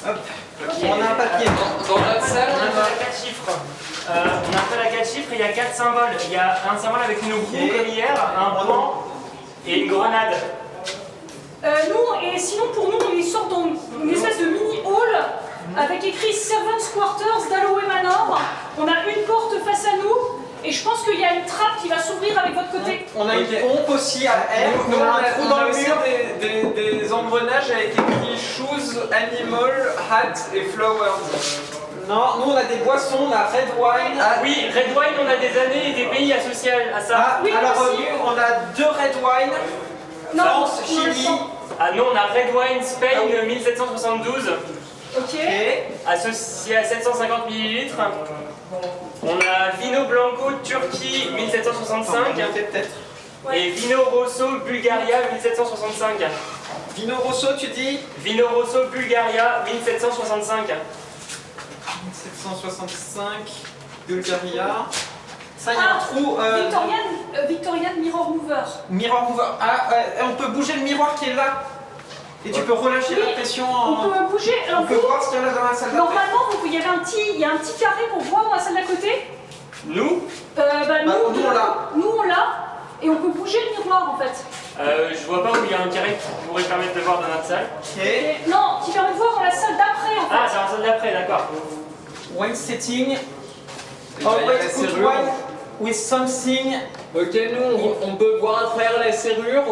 Hop. Okay. On a un papier. Dans notre salle, On a un appel à 4 chiffres. On a un appel à 4 chiffres et il y a 4 symboles. Il y a un symbole avec une roue comme hier, un pan et une grenade. Nous, et sinon pour nous, on sort dans une espèce de mini-hall avec écrit Servants Quarters d'Alloway Manor. On a une porte face à nous et je pense qu'il y a une trappe qui va s'ouvrir avec votre côté. On a une pompe aussi à air. nous, On a un trou dans le aussi mur. des engrenages avec écrit shoes, animal, hat et flowers. Non, nous on a des boissons, on a red wine. Ah oui, Red Wine, on a des années et des pays associés à ça. Ah, Oui, alors aussi. nous on a 2 red wine. Non, France, on a le Chili. temps. Ah non, on a Red Wine Spain Ah oui. 1772, Ok. associé à 750 ml. On a Vino Blanco Turquie 1765 Peut-être. et Vino Rosso Bulgaria 1765. Vino Rosso, tu dis Vino Rosso Bulgaria 1765. 1765, Bulgaria. Ça, il y a Ah, un trou. Victorian Mirror Mover. Mirror mover. Ah, on peut bouger le miroir qui est là. Et tu peux relâcher Oui, la pression On en. peut bouger. Alors On peut vous, voir ce qu'il y a dans la salle d'attente. normalement, il y a un petit carré pour voir dans la salle d'à côté. Nous nous, on l'a. Nous on l'a et on peut bouger le miroir en fait. Je vois pas où il y a un carré qui pourrait permettre de voir dans notre salle. Ok. Et, non, qui permet de voir dans la salle d'après en Ah, fait. c'est la salle d'après, d'accord. Wine setting. il y a la Always put serrure. wine with something. Ok, nous on peut voir à travers la serrure.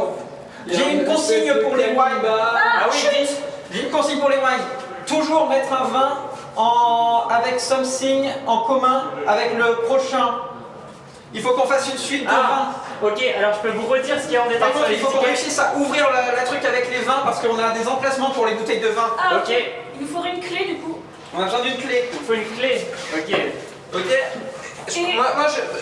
Il y a J'ai une consigne espèce de pour les caméra. wines. Ah, oui, chut. dis. J'ai une consigne pour les wines. Toujours mettre un vin avec something en commun avec le prochain. Il faut qu'on fasse une suite de Ah, vins. ok, alors je peux vous redire ce qu'il y a en détail Par sur contre, les il faut qu'on étiquettes. réussisse à ouvrir la truc avec les vins parce qu'on a des emplacements pour les bouteilles de vin. Ah, Ok. Il nous faudrait une clé du coup. On a besoin d'une clé. Il faut une clé. Ok. Ok. Et- Moi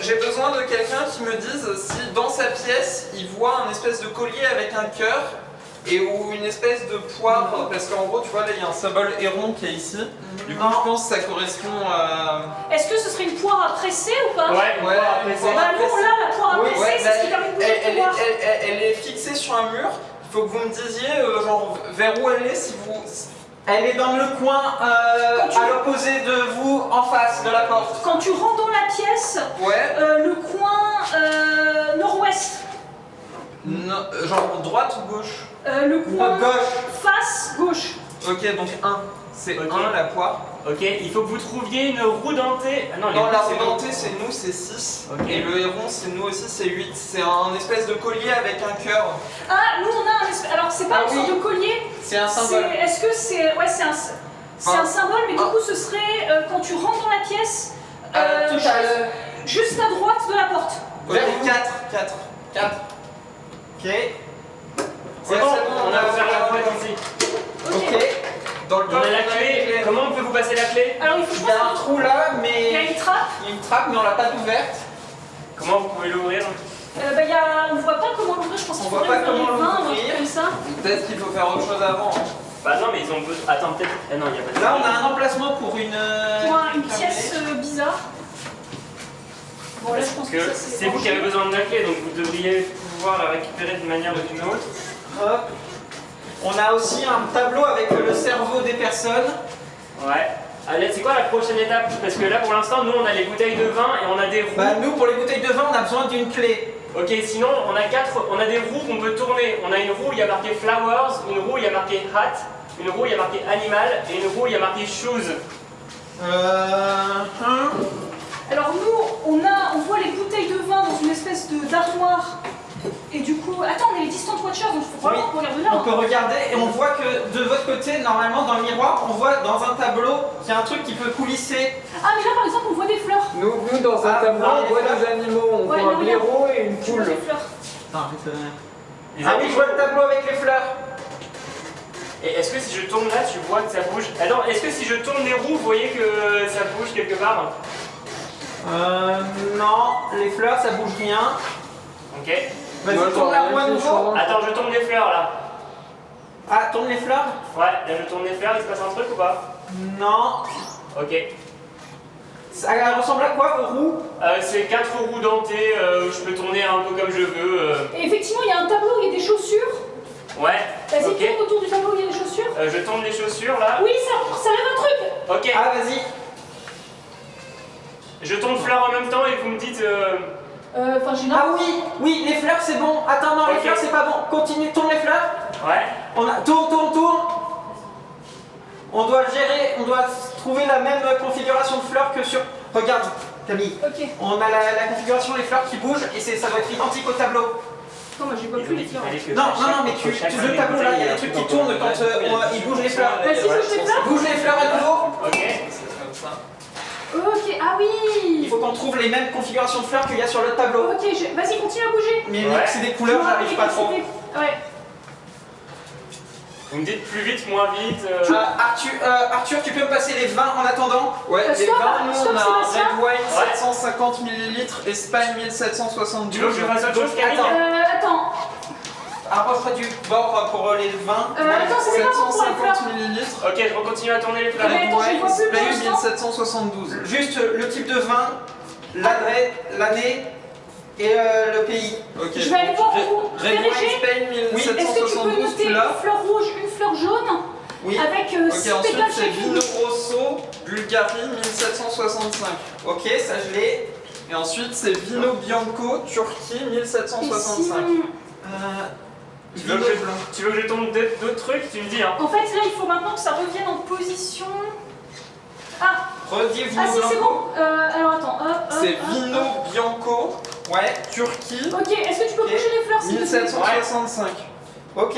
j'ai besoin de quelqu'un qui me dise si dans sa pièce il voit un espèce de collier avec un cœur et ou une espèce de poire, parce qu'en gros tu vois là il y a un symbole héron qui est ici. Du coup je pense que ça correspond à... Est-ce que ce serait une poire à presser ou pas? Ouais, Ouais, après une c'est. Bah nous on l'a la poire à Oui, presser, Ouais, c'est ce qui permet de bouger le miroir. elle est fixée sur un mur. Il faut que vous me disiez genre vers où elle est si vous... Elle est dans le coin à l'opposé de vous, en face de la porte. Quand tu rentres dans la pièce, Ouais. le coin nord-ouest, Non, genre droite ou gauche? le coin Gauche. face gauche. Ok, donc 1. C'est Ok. 1 la poire. Ok, il faut que vous trouviez une roue dentée. Ah non, les Non, roues, la c'est roue bon. dentée c'est nous, c'est 6. Ok. Et le héron c'est nous aussi, c'est 8. C'est un espèce de collier avec un cœur. Ah, nous on a un espèce. Alors c'est pas Ah une sorte oui. de collier. C'est un symbole. Est-ce que c'est. Ouais, c'est un symbole, mais du coup ce serait quand tu rentres dans la pièce, Tout à l'heure. juste à droite de la porte. Vers Ok, où 4. 4. Ok. C'est Ouais, bon, c'est bon, on a ouvert la boîte ici. Ok. Dans le On a la clé. Comment on peut vous passer la clé? Alors il faut que je Il y a un pense. trou là, Il y a mais une trappe. il y a une trappe, mais on l'a pas ouverte. Comment vous pouvez l'ouvrir? On voit pas comment l'ouvrir, je pense qu'il On voit faudrait pas ouvrir comment les vins ou un truc l'ouvrir. comme ça. Peut-être qu'il faut faire autre chose avant. Hein. Bah non, mais ils ont besoin. Attends, peut-être. Ah non, il n'y a pas de. Là, on a un emplacement pour une. Pour une pièce bizarre. Bon là je pense que ça C'est vous qui avez besoin de la clé, donc vous devriez pouvoir la récupérer d'une manière ou d'une autre. Hop. On a aussi un tableau avec le cerveau des personnes. Ouais. Allez, c'est quoi la prochaine étape? Parce que là, pour l'instant, nous, on a les bouteilles de vin et on a des roues. Bah, nous, pour les bouteilles de vin, on a besoin d'une clé. Ok, sinon, on a des roues qu'on peut tourner. On a une roue où il y a marqué flowers, une roue où il y a marqué hat, une roue où il y a marqué animal et une roue où il y a marqué shoes. Alors nous on voit les bouteilles de vin dans une espèce d'armoire. Et du coup, attends, on est les distant watchers, donc il faut vraiment qu'on regarde là. On peut regarder et on voit que de votre côté, normalement, dans le miroir, on voit dans un tableau qu'il y a un truc qui peut coulisser. Ah mais là par exemple on voit des fleurs. Nous dans un Ah, tableau, non, on les voit fleurs. des animaux. On Ouais, voit un non, regarde. blaireau et une Je vois poule. des fleurs. Ah Les oui, amis, je vois le tableau avec les fleurs. Et est-ce que si je tourne là, tu vois que ça bouge? Attends, est-ce que si je tourne les roues, vous voyez que ça bouge quelque part? Non, les fleurs, ça bouge rien. Ok. Vas-y, Moi, tourne la j'aurais roue à rien nouveau. qui Attends, je tourne les fleurs là. Ah, tourne les fleurs. Ouais, là je tourne les fleurs, il se passe un truc ou pas? Non. Ok. Ça ressemble à quoi vos roues? C'est 4 roues dentées, je peux tourner un peu comme je veux. Et effectivement il y a un tableau où il y a des chaussures. Ouais. Vas-y, Ok. tourne autour du tableau où il y a des chaussures. Je tourne les chaussures là. Oui, ça lève un truc. Ok. Ah, vas-y. Je tourne fleurs en même temps et vous me dites. Enfin, j'ai Ah oui, oui, les fleurs c'est bon. Attends, non, les Ok. fleurs c'est pas bon. Continue, tourne les fleurs. Ouais. Tourne. On doit gérer, on doit trouver la même configuration de fleurs que sur... Regarde, Camille. Ok. On a la configuration des fleurs qui bougent et ça doit être identique au tableau. Non, moi j'ai pas plus les fleurs. Non, mais le tableau là, il y a des trucs qui tournent quand ils bougent les fleurs. Vas-y, bouge les fleurs. Bouge les fleurs à nouveau. Ok. C'est comme ça. Ok, ah oui. Il faut qu'on trouve les mêmes configurations de fleurs qu'il y a sur le tableau. Ok, vas-y, continue à bouger. Mais Ouais. c'est des couleurs, j'arrive pas trop. Ouais. Vous me dites plus vite, moins vite. Arthur, tu peux me passer les 20 en attendant? Ouais, les Stop, 20, nous stop, on a un Sébastien. red wine Ouais. 750 ml et Spain Tu veux 1772. que je fasse autre chose, Camille? Attends. Approche-toi du bord pour les 20. Attends, c'était pas bon pour les fleurs. 750 ml. Ok, je recontinue à tourner les fleurs. Mais Red attends, je wine vois plus pour Spain l'instant. 1772. Juste le type de vin, l'adresse, l'année et le pays. Ok. Je vais aller voir où. Red wine Vérifier. Spain Est-ce que tu peux 1772, noter tu une l'as? fleur rouge, une fleur jaune Oui. avec Ok, 6 ensuite pétales c'est chacune. Vino Rosso, Bulgarie 1765. Ok, ça je l'ai. Et ensuite c'est Vino Bianco, Turquie Et 1765. sinon, Tu veux, tu veux que je tourne d'autres trucs? Tu me dis, hein. en fait, là, il faut maintenant que ça revienne en position. Ah, Redis Vino si, c'est Blanco. bon. Alors attends, hop. C'est hop, Vino hop. Bianco, Ouais, Turquie Ok, est-ce que tu peux Ok. bouger les fleurs s'il te plaît 1765. ok.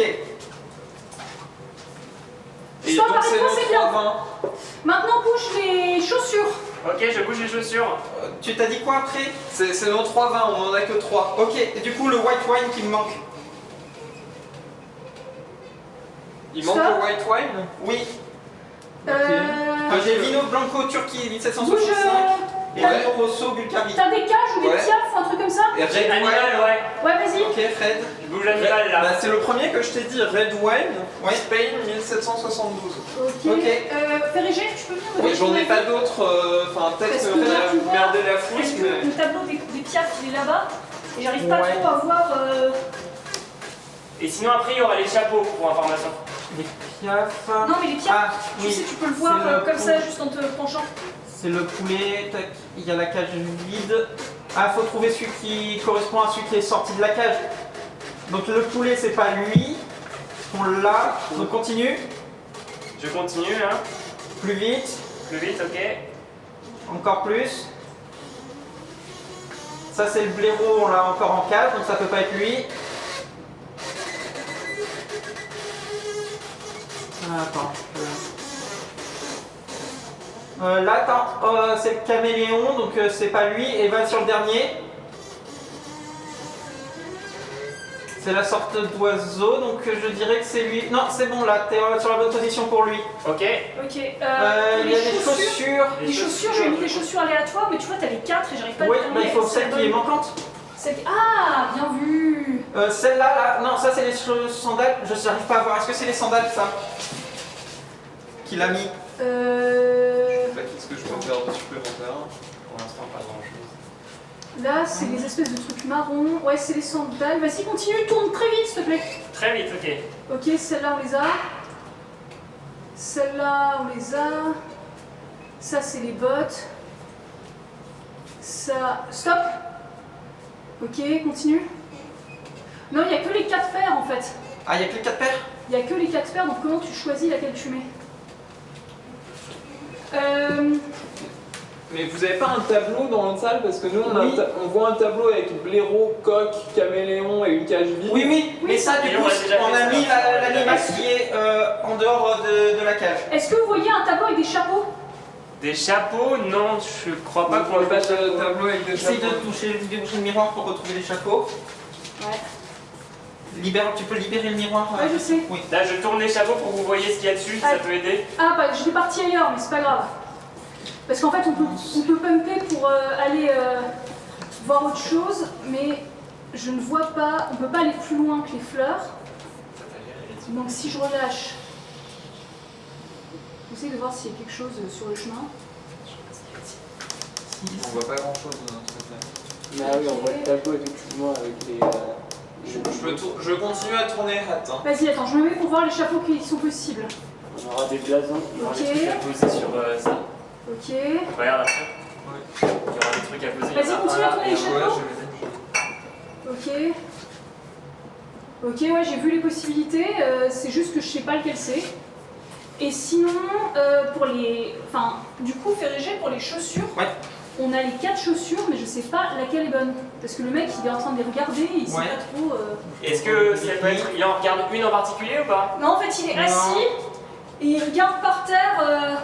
Et Stop, donc c'est arrête-toi, c'est nos bien. 3 vins. Maintenant, bouge les chaussures. Ok, je bouge les chaussures. Tu t'as dit quoi après? C'est nos 3 vins, on en a que 3. Ok, et du coup le white wine qui me manque. Il manque Stop. le white wine. Oui, Euh, j'ai Vino Blanco Turquie bouge. 1765 et Ouais. Vino Rosso Bulgarie. T'as des cages ou des Ouais. piafs ou un truc comme ça Et J'ai red animal, wine. ouais. Ouais, vas-y. Ok, Fred. Je bouge l'animal là. Bah, c'est le premier que je t'ai dit, red wine, Ouais. Spain 1772. Ok. Ok. Ferrégé, tu peux venir me Oui, dire j'en ton ai avis pas d'autres, enfin Parce peut-être que là, tu vois, merder la Est-ce fouille, que mais... le tableau des piafs, il est là-bas et j'arrive pas Ouais. trop à voir. Et sinon, après, il y aura les chapeaux pour information. Les piafs. Non, mais les piafs, Ah, tu oui. sais, tu peux le voir C'est le comme ça, pou- juste en te penchant. C'est le poulet, tac, il y a la cage vide. Ah, faut trouver celui qui correspond à celui qui est sorti de la cage. Donc le poulet, c'est pas lui. On l'a. Donc continue. Je continue là. Plus vite. Plus vite, ok. Encore plus. Ça, c'est le blaireau, on l'a encore en cage, donc ça peut pas être lui. Ah, attends. Là, attends, c'est le caméléon, donc c'est pas lui. Et va sur le dernier. C'est la sorte d'oiseau, donc je dirais que c'est lui. Non, c'est bon, là, t'es sur la bonne position pour lui. Ok. Ok. Il y a les des chaussures. Les chaussures, j'ai mis des chaussures aléatoires, mais tu vois, t'as les 4 et j'arrive pas à Oui, déterminer. bah, il faut c'est celle la qui est bonne. manquante. Ah, bien vu. Celle-là, là, non, ça c'est les sandales. Je n'arrive pas à voir. Est-ce que c'est les sandales, ça qu'il a mis? Qu'est-ce que je peux faire de supplémentaire? Pour l'instant, pas grand chose. Là, c'est les espèces de trucs marrons. Ouais, c'est les sandales. Vas-y, continue, tourne très vite, s'il te plaît. Très vite, ok. Ok, celle-là, on les a. Celle-là, on les a. Ça, c'est les bottes. Ça... Stop. Ok, continue. Non, il n'y a que les 4 paires, en fait. Ah, il n'y a que les 4 paires? Il n'y a que les 4 paires, donc comment tu choisis laquelle tu mets Mais vous avez pas un tableau dans la salle? Parce que nous, Oui. on voit un tableau avec blaireau, coq, caméléon et une cage vide. Oui, oui, mais ça, du Et coup, on a déjà on fait a ça. mis l'animal qui est en dehors de la cage. Est-ce que vous voyez un tableau avec des chapeaux? Des chapeaux? Non, je crois pas Pas qu'on qu'on le le fasse. fasse le tableau avec des Essaye chapeaux. de déboucher le miroir pour retrouver les chapeaux. Ouais. Tu peux libérer le miroir. Ouais, je sais. Oui. Là, je tourne les chapeaux pour que vous voyez ce qu'il y a dessus, si ça peut aider. Ah, bah, je l'ai parti ailleurs, mais c'est pas grave. Parce qu'en fait, on peut pumper pour aller voir autre chose, mais je ne vois pas, on peut pas aller plus loin que les fleurs. Donc si je relâche, j'essaie de voir s'il y a quelque chose sur le chemin. On voit pas grand chose de notre côté. Ah oui, on voit le tableau effectivement avec Je continue à tourner Hat. Hein. Vas-y, attends, je me mets pour voir les chapeaux qui sont possibles. On aura des blasons, il y aura Ok. des trucs à poser sur ça. Ok. Regarde après. Il y aura des trucs à poser. Vas-y, Il y en a continue un à là tourner et les un chapeaux. là. Ok. Ok, ouais, j'ai vu les possibilités. C'est juste que je sais pas lequel c'est. Et sinon, pour les. Enfin, du coup, Ferrégé, pour les chaussures, Ouais. on a les 4 chaussures, mais je sais pas laquelle est bonne. Parce que le mec, il est en train de les regarder et il sait Ouais. pas trop. Est-ce que ça peut être. Il en regarde une en particulier ou pas? Non, en fait, il est Non. assis et il regarde par terre.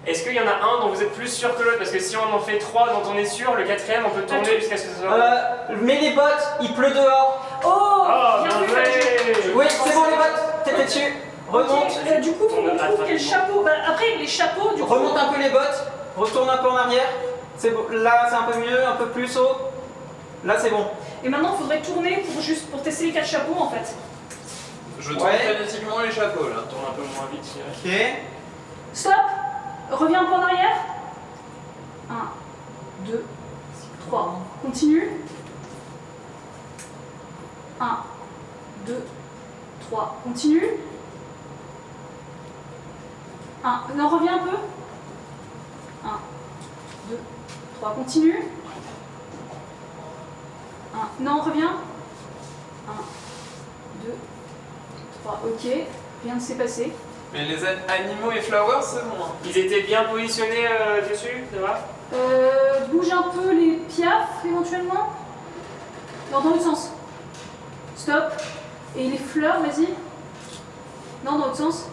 Est-ce qu'il y en a un dont vous êtes plus sûr que l'autre? Parce que si on en fait 3 dont on est sûr, le 4ème on peut tourner Attends. jusqu'à ce que ça soit. Mets les bottes, il pleut dehors. Oh, Oh, bien bien vu, Ferrégé. joué! Oui, c'est bon les bottes, t'étais dessus. Remonte, Ok, du coup, faut qu'on trouve quel chapeau. Bah, après, les chapeaux, du coup. remonte un peu les bottes, retourne un peu en arrière. C'est bon. Là, c'est un peu mieux, un peu plus haut. Là, c'est bon. Et maintenant, il faudrait tourner pour tester les 4 chapeaux en fait. Je tourne Ouais. frénétiquement les chapeaux là. On tourne un peu moins vite, je dirais. Ok. Stop. Reviens un peu en arrière. 1, 2, 3. Continue. 1, 2, 3. Continue. 1. Non, reviens un peu. 1, 2, 3. Continue. 1. Non, reviens. 1, 2, 3. Ok. Rien ne s'est passé. Mais les animaux et flowers, c'est bon. Hein. Ils étaient bien positionnés dessus, ça va? Bouge un peu les piafs éventuellement. Non, dans l'autre sens. Stop. Et les fleurs, vas-y. Non, dans l'autre sens.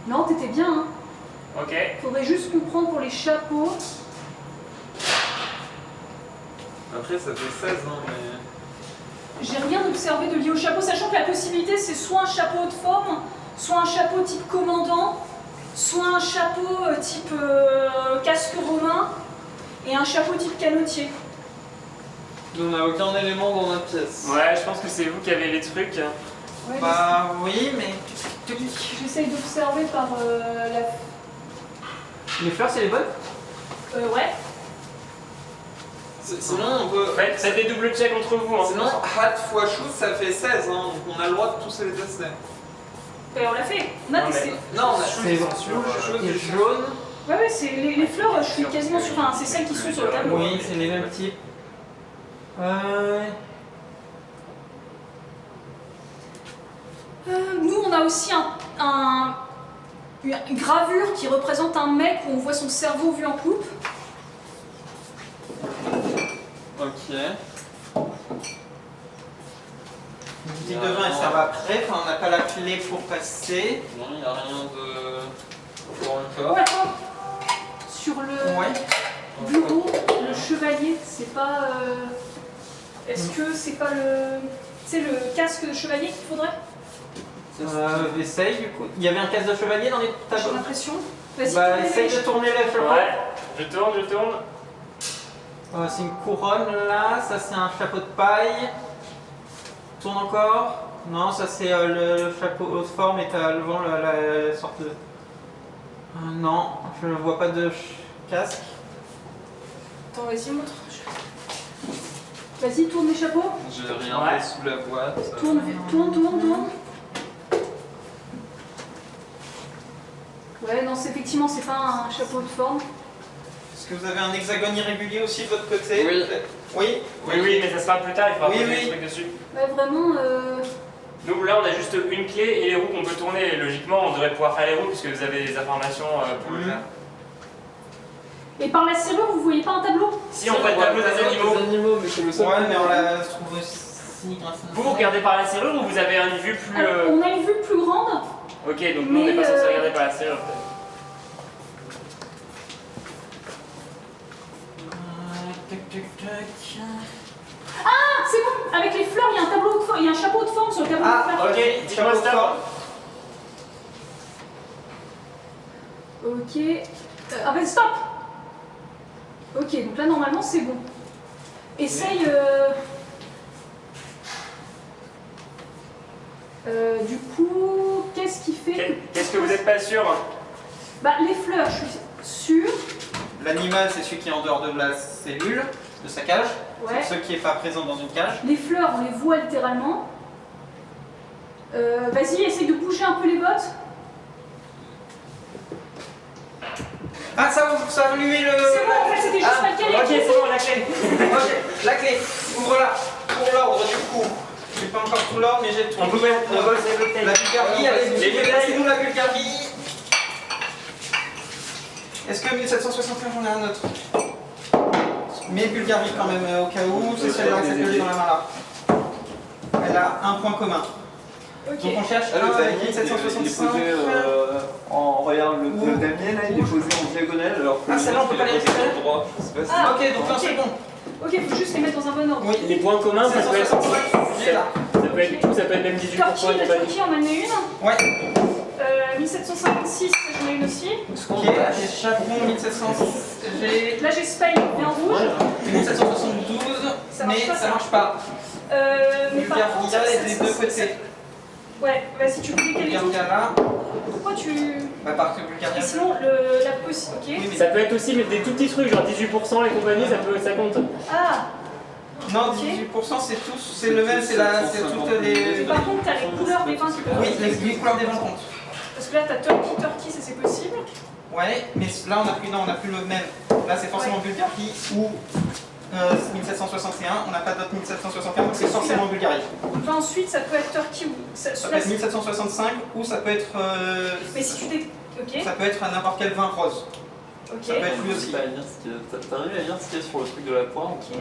Non, t'étais bien. Hein. Ok. Faudrait juste comprendre pour les chapeaux. Après, ça fait 16, hein, mais. J'ai rien observé de lié au chapeau, sachant que la possibilité c'est soit un chapeau haute forme, soit un chapeau type commandant, soit un chapeau type casque romain et un chapeau type canotier. On n'a aucun élément dans notre pièce. Ouais, je pense que c'est vous qui avez les trucs. Ouais, Bah oui, mais. j'essaye d'observer par la. Les fleurs, c'est les bonnes? Ouais. Sinon, on peut. Faites des double checks entre vous. Hein. Sinon, Hat x Shoes, ça fait 16, hein, donc on a le droit de tous les tester. Et on l'a fait. On a Non, testé. Non, on a C'est Shoes, bon. Shoes, Et Shoes. jaune. Ouais, c'est les fleurs, je suis quasiment sur. Enfin, c'est celles qui sont sur le tableau. Oui, c'est les mêmes types. Nous, on a aussi une gravure qui représente un mec où on voit son cerveau vu en coupe. Ok. Une boutique de vin, elle sert après. Enfin, on n'a pas la clé pour passer. Non, il n'y a rien de. Pour encore. Oh, attends. Sur le Ouais. bureau, le chevalier, c'est pas. Est-ce que c'est pas le. C'est le casque de chevalier qu'il faudrait? Essaye du coup. Il y avait un casque de chevalier dans les J'ai tableaux. l'impression. Vas-y, Bah, tournez essaye les- de tourner les chapeaux. Ouais, je tourne, je tourne. C'est une couronne là, ça c'est un chapeau de paille. Tourne encore. Non, ça c'est le chapeau haute forme et t'as le vent la sorte de. Non, je ne vois pas de casque. Attends, vas-y, montre. Vas-y, tourne les chapeaux. J'ai rien Ouais. sous la boîte. Tourne, tourne. Ouais, non, effectivement, c'est pas un chapeau de forme. Est-ce que vous avez un hexagone irrégulier aussi de votre côté? Oui. Oui. Oui, mais ça sera plus tard, il faudra Oui, poser oui. des trucs dessus. Ouais, vraiment. Nous, là, on a juste une clé et les roues qu'on peut tourner. Logiquement, on devrait pouvoir faire les roues puisque vous avez les informations pour le Mhm. faire. Et par la serrure, vous voyez pas un tableau? Si on fait le tableau des animaux, mais c'est le seul. Ouais, mais on la trouve aussi grâce à vous regardez par la serrure ou vous avez une vue plus. Alors, on a une vue plus grande. Ok, donc nous, on n'est pas Mais, censé regarder par la serrure peut-être. Ah, c'est bon. Avec les fleurs, il y a un tableau de forme, il y a un chapeau de forme sur le tableau Ah, de fleurs. Ok, dis-moi Chapeau de stop. forme. Ok. Ah ben stop. Ok, donc là normalement c'est bon. Essaye. Du coup, qu'est-ce qui fait Qu'est-ce que vous n'êtes pas sûr? Bah les fleurs, je suis sûre. L'animal, c'est celui qui est en dehors de la cellule. de sa cage, Ouais. ce qui n'est pas présent dans une cage. Les fleurs, on les voit littéralement. Vas-y, essaye de bouger un peu les bottes. Ah, ça a allumé le... C'est bon, en fait, c'était juste mal calé. Ok, c'est bon, la clé. Ok, la clé, ouvre-la. Pour l'ordre, du coup. J'ai pas encore tout l'ordre, mais j'ai le truc. On peut mettre le bol, c'est le La Bulgarie, allez-y, Les laissez-nous la Bulgarie. Est-ce que 1765, j'en ai un autre? Mais Bulgarie quand même, au cas où, c'est celle-là, celle que j'ai dans la main là. Elle a un point commun. Ok. Donc on cherche Ah, le un damier, il est 1765. posé regarde, le damier là, il est posé en diagonale alors que Ah, celle-là, on peut pas les récupérer droit. Je sais pas si- Ah, Ok, donc là c'est bon. Ok, faut juste les mettre dans un bon ordre. Oui. Les points communs, ça peut être. 1765, j'ai là. Ça peut être tout, ça peut être même 18% Turquie, et la compagnie. Turquie, on en a une. Ouais. 1756, j'en ai une aussi. Ok, j'ai Japon 1700. J'ai Là, j'ai Spain, bien rouge. 1772, Ça marche mais pas, ça ça. marche pas. Mais par Bulgarie, contre, elle est des deux côtés. Ouais, vas-y, tu peux décaler tout. Bulgarie là. Pourquoi tu. Bah, parce que Bulgarie. Et sinon, la possibilité. Ok. Oui, mais- Ça peut être aussi mais des tout petits trucs, genre 18% et compagnie, ça compte. Ah, Non, Ok. 18% c'est tous, c'est le même, c'est toutes les. par contre, t'as les couleurs des vins qui peuvent. Oui, les couleurs des vins comptent. Parce que là, t'as Turkey, ça c'est possible. Ouais, mais là on a plus le même. Là c'est forcément Bulgarie ou 1761, on n'a pas d'autre 1761, donc c'est forcément Bulgarie. Enfin, ensuite, ça peut être Turkey ou. Ça peut celui-là, être c'est- 1765 ou ça peut être Mais si tu dé. Ok, ça peut être n'importe quel vin rose. Ça peut ok. être lui aussi. T'arrives à lire ce qu'il y a sur le truc de la poire Ok.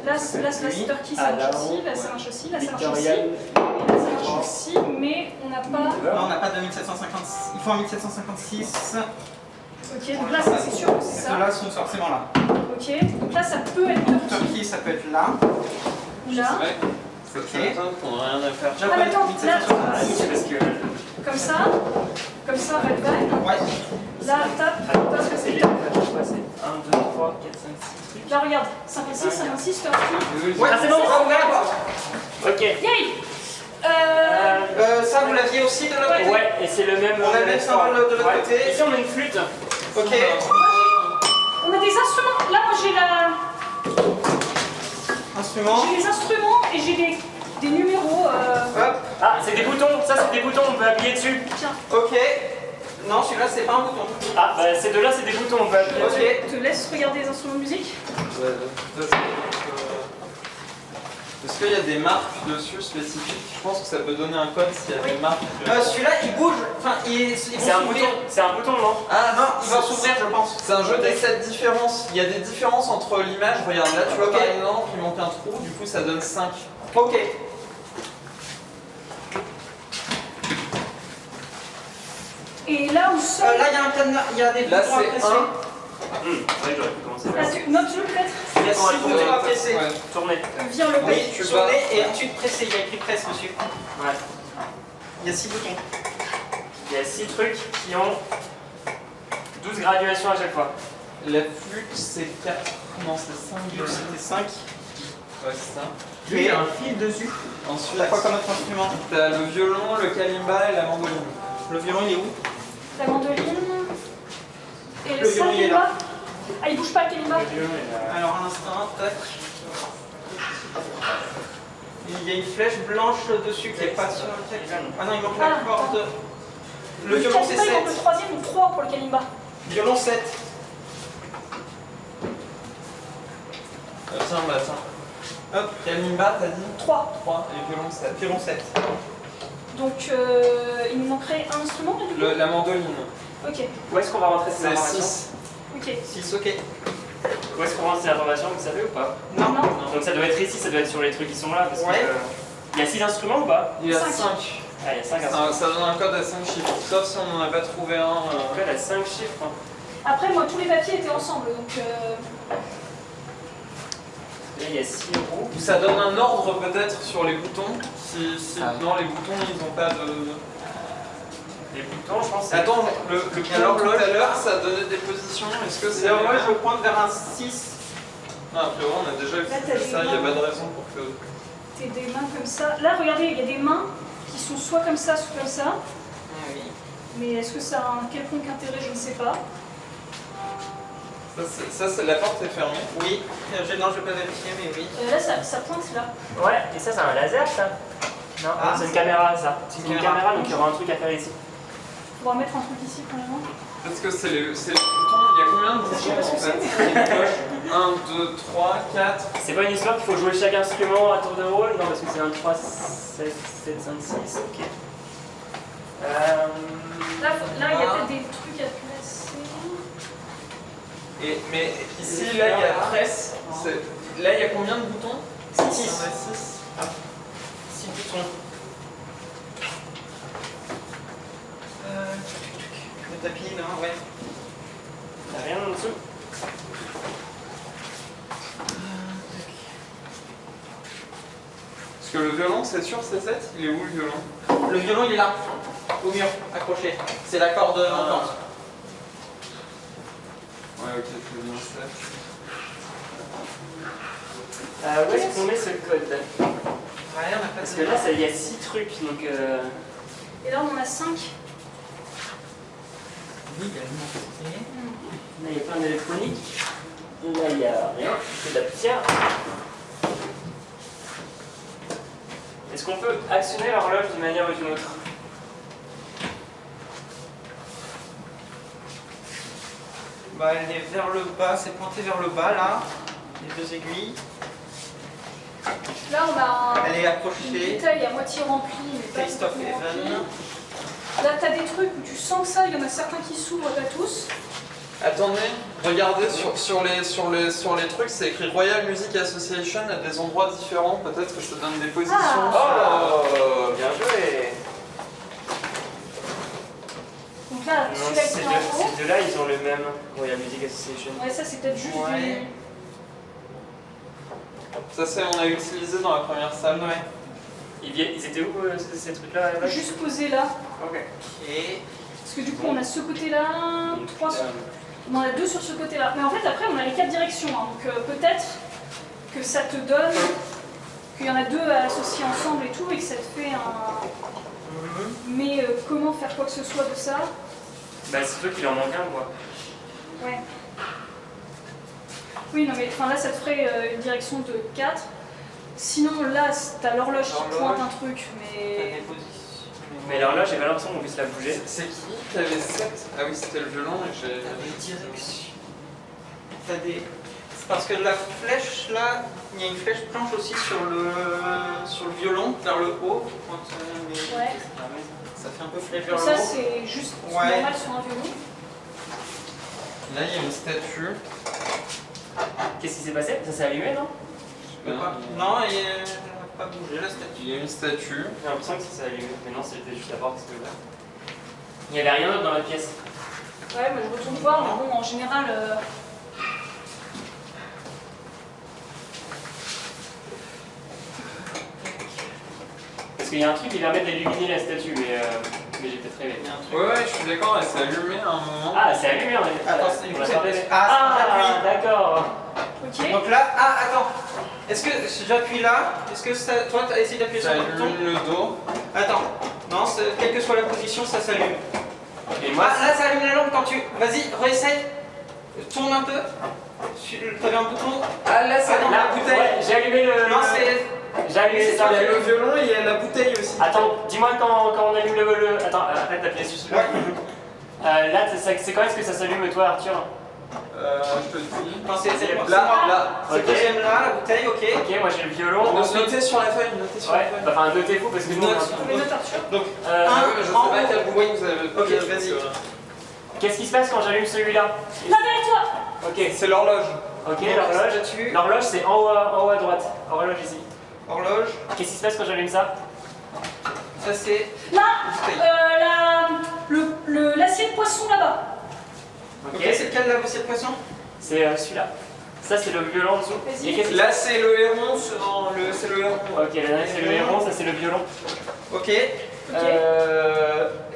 Là, c'est Turkey, ça Ah, marche là, aussi. Là, ça ouais. marche aussi. Là, ça marche aussi. Victorian. Et là, ça marche aussi. Mais on n'a pas. Non, on n'a pas de 1756. Il faut un 1756. Ok, donc là, ça, c'est sûr que c'est Ces ça. deux-là sont forcément là. Ok, donc là, ça peut être Turkey. Turquie, ça peut être là. Ou là. C'est vrai. C'est Ok. ça qu'on n'a rien à faire. Japon, mais attends, 1766. C'est parce que. Comme ça, red vine. Ouais. Là, tape, parce que C'est c'est les. top. Ouais, c'est 1, 2, 3, 4, 5, 6 trucs. Là, regarde, 56, 56, Turkey. Ouais, Ah, c'est bon, ça, on regarde. Ok. Yay! Ça, vous l'aviez aussi de l'autre côté. Ouais, et c'est le même. On a le même symbole de l'autre Ouais. côté. Ici, on a une flûte. Ok. On a des instruments. Là, moi, Instrument. j'ai les instruments et j'ai des numéros. Hop. Ah, c'est des boutons. Ça, c'est des boutons, on peut appuyer dessus. Tiens, Ok. Non, celui-là, c'est pas un bouton. Ah, bah, ces deux-là, c'est des boutons, on peut appuyer dessus. Ok. je te laisse regarder les instruments de musique. Est-ce qu'il y a des marques dessus spécifiques? Je pense que ça peut donner un code s'il y a des marques. Celui-là, il bouge. Enfin, ils C'est vont un s'ouvrir. bouton, c'est un bouton, non? Ah Non, il va s'ouvrir, je pense. C'est un jeu des 7 différences. Il y a des différences entre l'image. Regarde là, tu vois Ok. par exemple, il manque un trou, du coup ça donne 5. Ok. Et là où seul. Là, il y a un cadenas. Il y a des Là boutons à c'est presser. 1. Ouais, j'aurais pu commencer Là, par note-le peut-être. Il y a 6 boutons à presser. Ouais. tourner. Vire le Oui, bec. tu tourner vas- et ensuite presser. Il y a écrit presse dessus. Ouais. Il y a 6 boutons. Il y a 6 trucs qui ont 12 graduations à chaque fois. La flûte c'est 4. Non, c'est 5. C'était 5. Ouais, c'est ça. Il y a un fil dessus. Ensuite, T'as quoi comme autre instrument? t'as le violon, le kalimba et la mandoline. Le violon, il est où? La mandoline. Et Le le violon, il est kalimba. là. Ah, il bouge pas, le kalimba. Alors, un instant, tac. Il y a une flèche blanche dessus qui est pas sur le texte. Ah non, il manque la Ah, corde. Le violon, c'est kalimba, il manque 7. le troisième ou 3 pour le kalimba. Violon 7. Tiens, bah tiens. Hop, Kalimba, t'as dit 3. 3 et violon 7. violon 7. Donc, il nous manquerait un instrument, là, du coup. La mandoline, Ok, Où est-ce qu'on va rentrer ces c'est informations? 6. ok. 6, ok. Où est-ce qu'on rentre ces informations, vous savez ou pas? Non. Non. Donc ça doit être ici, ça doit être sur les trucs qui sont là. Parce Ouais. il y a 6 instruments ou pas? Il y a 5. 5. Ah, il y a 5 instruments. Ça donne un code à 5 chiffres. Sauf si on n'en a pas trouvé un. Après, il y a 5 chiffres. Hein. Après, moi, tous les papiers étaient ensemble, donc. Là, il y a 6 roues. Ou ça donne un ordre peut-être sur les boutons. Si Ah. non, les boutons ils n'ont pas de. Les boutons, je pense. c'est- Attends, le Alors, tout à l'heure ça donnait des positions. Est-ce que c'est. Moi, je pointe vers un 6. Non, après on a déjà vu Là, t'as ça, des il n'y a mains. pas de raison pour que. T'es des mains comme ça. Là, regardez, il y a des mains qui sont soit comme ça, soit comme ça. Oui. Mais est-ce que ça a un quelconque intérêt? Je ne sais pas. La porte est fermée. Oui. Non, je vais pas vérifier, mais oui. Là, ça pointe là. Ouais, et ça, c'est un laser, ça? Non, Ah, c'est une caméra, ça. c'est C'est une une caméra. caméra, donc il y aura un truc à faire ici. On va mettre un truc ici premièrement. Parce que c'est les boutons. Il y a combien de boutons en fait? 1, 2, 3, 4. C'est pas une histoire qu'il faut jouer chaque instrument à tour de rôle? Non, parce que c'est 1, 3, 7, 5, 6, ok. Là, il y a peut-être des trucs à placer. Mais ici, là, il y a 13. Là, il y a combien de boutons? 6. Il y en a 6. 6 boutons. Le tapis, là, ouais. T'as rien en dessous? Parce que le violon, c'est sûr, c'est 7. Il est où le violon? Le violon, il est là, au mur, accroché. C'est la corde montante. Ouais, ok, très bien, 7. Où est-ce qu'on met ce code? Ouais, on a pas Parce de... que là, il y a 6 trucs, donc... Et là, on en a 5. Oui, il y a l'alimentation. Là, il y a plein d'électronique. Là, il n'y a rien, c'est de la poussière. Est-ce qu'on peut actionner l'horloge d'une manière ou d'une autre? Bah, elle est vers le bas, c'est pointé vers le bas, là. Les 2 aiguilles. Là, on a Elle est une accrochée. bouteille à moitié remplie, mais pas Taste of complètement Heaven. remplie. Là, t'as des trucs où tu sens que ça, il y en a certains qui s'ouvrent, pas tous. Attendez, regardez sur les trucs, c'est écrit Royal Music Association à des endroits différents. Peut-être que ça donne des positions. Ah. Oh, bien joué! Donc là, Non, celui-là, il est en haut. ces deux-là, ils ont le même Royal Music Association. Ouais, ça, c'est peut-être juste Ouais. Ça, on a utilisé dans la première salle. Ouais. Ils étaient où ces trucs-là? du... juste posé là. Ok. Et Parce que du coup, on a ce côté-là, 3 sur... Euh, On en a 2 sur ce côté-là. Mais en fait, après, on a les 4 directions. Hein. Donc peut-être que ça te donne qu'il y en a 2 à associer ensemble et tout, et que ça te fait un... Mais comment faire quoi que ce soit de ça? Bah, c'est toi qui leur manque un, quoi. Ouais. Oui, non, mais enfin, là, ça te ferait une direction de 4. Sinon, là, t'as l'horloge qui pointe un truc, t'as mais... des positions. Mais l'horloge, j'ai pas l'impression qu'on puisse la bouger. C'est qui avait 7? Ah oui, c'était le violon et j'ai. T'as des directions. T'as des... C'est parce que la flèche, là, il y a une flèche blanche aussi sur le violon, vers le haut. Ouais. Ça fait un peu flèche vers Ça, le haut. c'est juste Ouais. normal sur un violon. Là, il y a une statue. Qu'est-ce qui s'est passé? Ça s'est allumé, non? Je peux pas. Non, il n'a pas bougé la statue. Il y a une statue. J'ai l'impression que ça s'est allumé. Mais non, c'était juste la porte qui s'était ouverte. Il n'y avait rien d'autre dans la pièce. Ouais, mais je retourne voir, mais bon, en général... Parce qu'il y a un truc qui permet d'illuminer la statue, mais j'ai peut-être rêvé. Il y a un truc. Ouais, je suis d'accord, elle s'est allumée à un moment. Ah, c'est allumé, on est. Attends, on c'est l'a pas rêvé. Ah, d'accord. Ok. donc là, attends. Est-ce que si j'appuie là, est-ce que ça, toi tu as essayé d'appuyer sur Ça le bouton? allume le dos. Attends. Non, quelle que soit la position, ça s'allume. Et moi, Ah, là, ça allume la lampe quand tu. Vas-y, réessaye. Tourne un peu. T'avais un bouton. Ah, là, Ah non, là, la bouteille. ouais, j'ai allumé le. Non, c'est. J'ai allumé ça. Il y a le violon et il y a la bouteille aussi. Attends, dis-moi quand on allume le. Attends, arrête d'appuyer sur celui-là. Ouais. Là, c'est quand est-ce que ça s'allume, toi, Arthur? Je te dis. Non, c'est Là, moi. là. C'est le Ok. deuxième là, la bouteille, ok. Ok, moi j'ai le violon. Notez sur la feuille, notez sur la Ouais, feuille. bah, enfin, notez-vous parce que nous. Note. on a- Les notes Arthur. Donc, Euh, Un. Ah oui, mais je sais en pas haut. quel bouton vous avez. Ok, vas-y. Qu'est-ce qui se passe quand j'allume celui-là? Là, derrière toi. Ok, C'est l'horloge. ok, Donc, l'horloge. statue, L'horloge, c'est en haut à droite. Horloge ici. horloge. Qu'est-ce qui se passe quand j'allume ça? Ça c'est. Là, bouteille. l'assiette poisson là-bas. Ok, c'est lequel là, l'assiette poisson? C'est celui-là. Ça, c'est le violon en dessous. Vas-y. Et qu'est-ce qui- Là, c'est le héron. C'est le héron. Ok, la dernière, c'est le héron, ça, c'est le violon. Ok. Ok.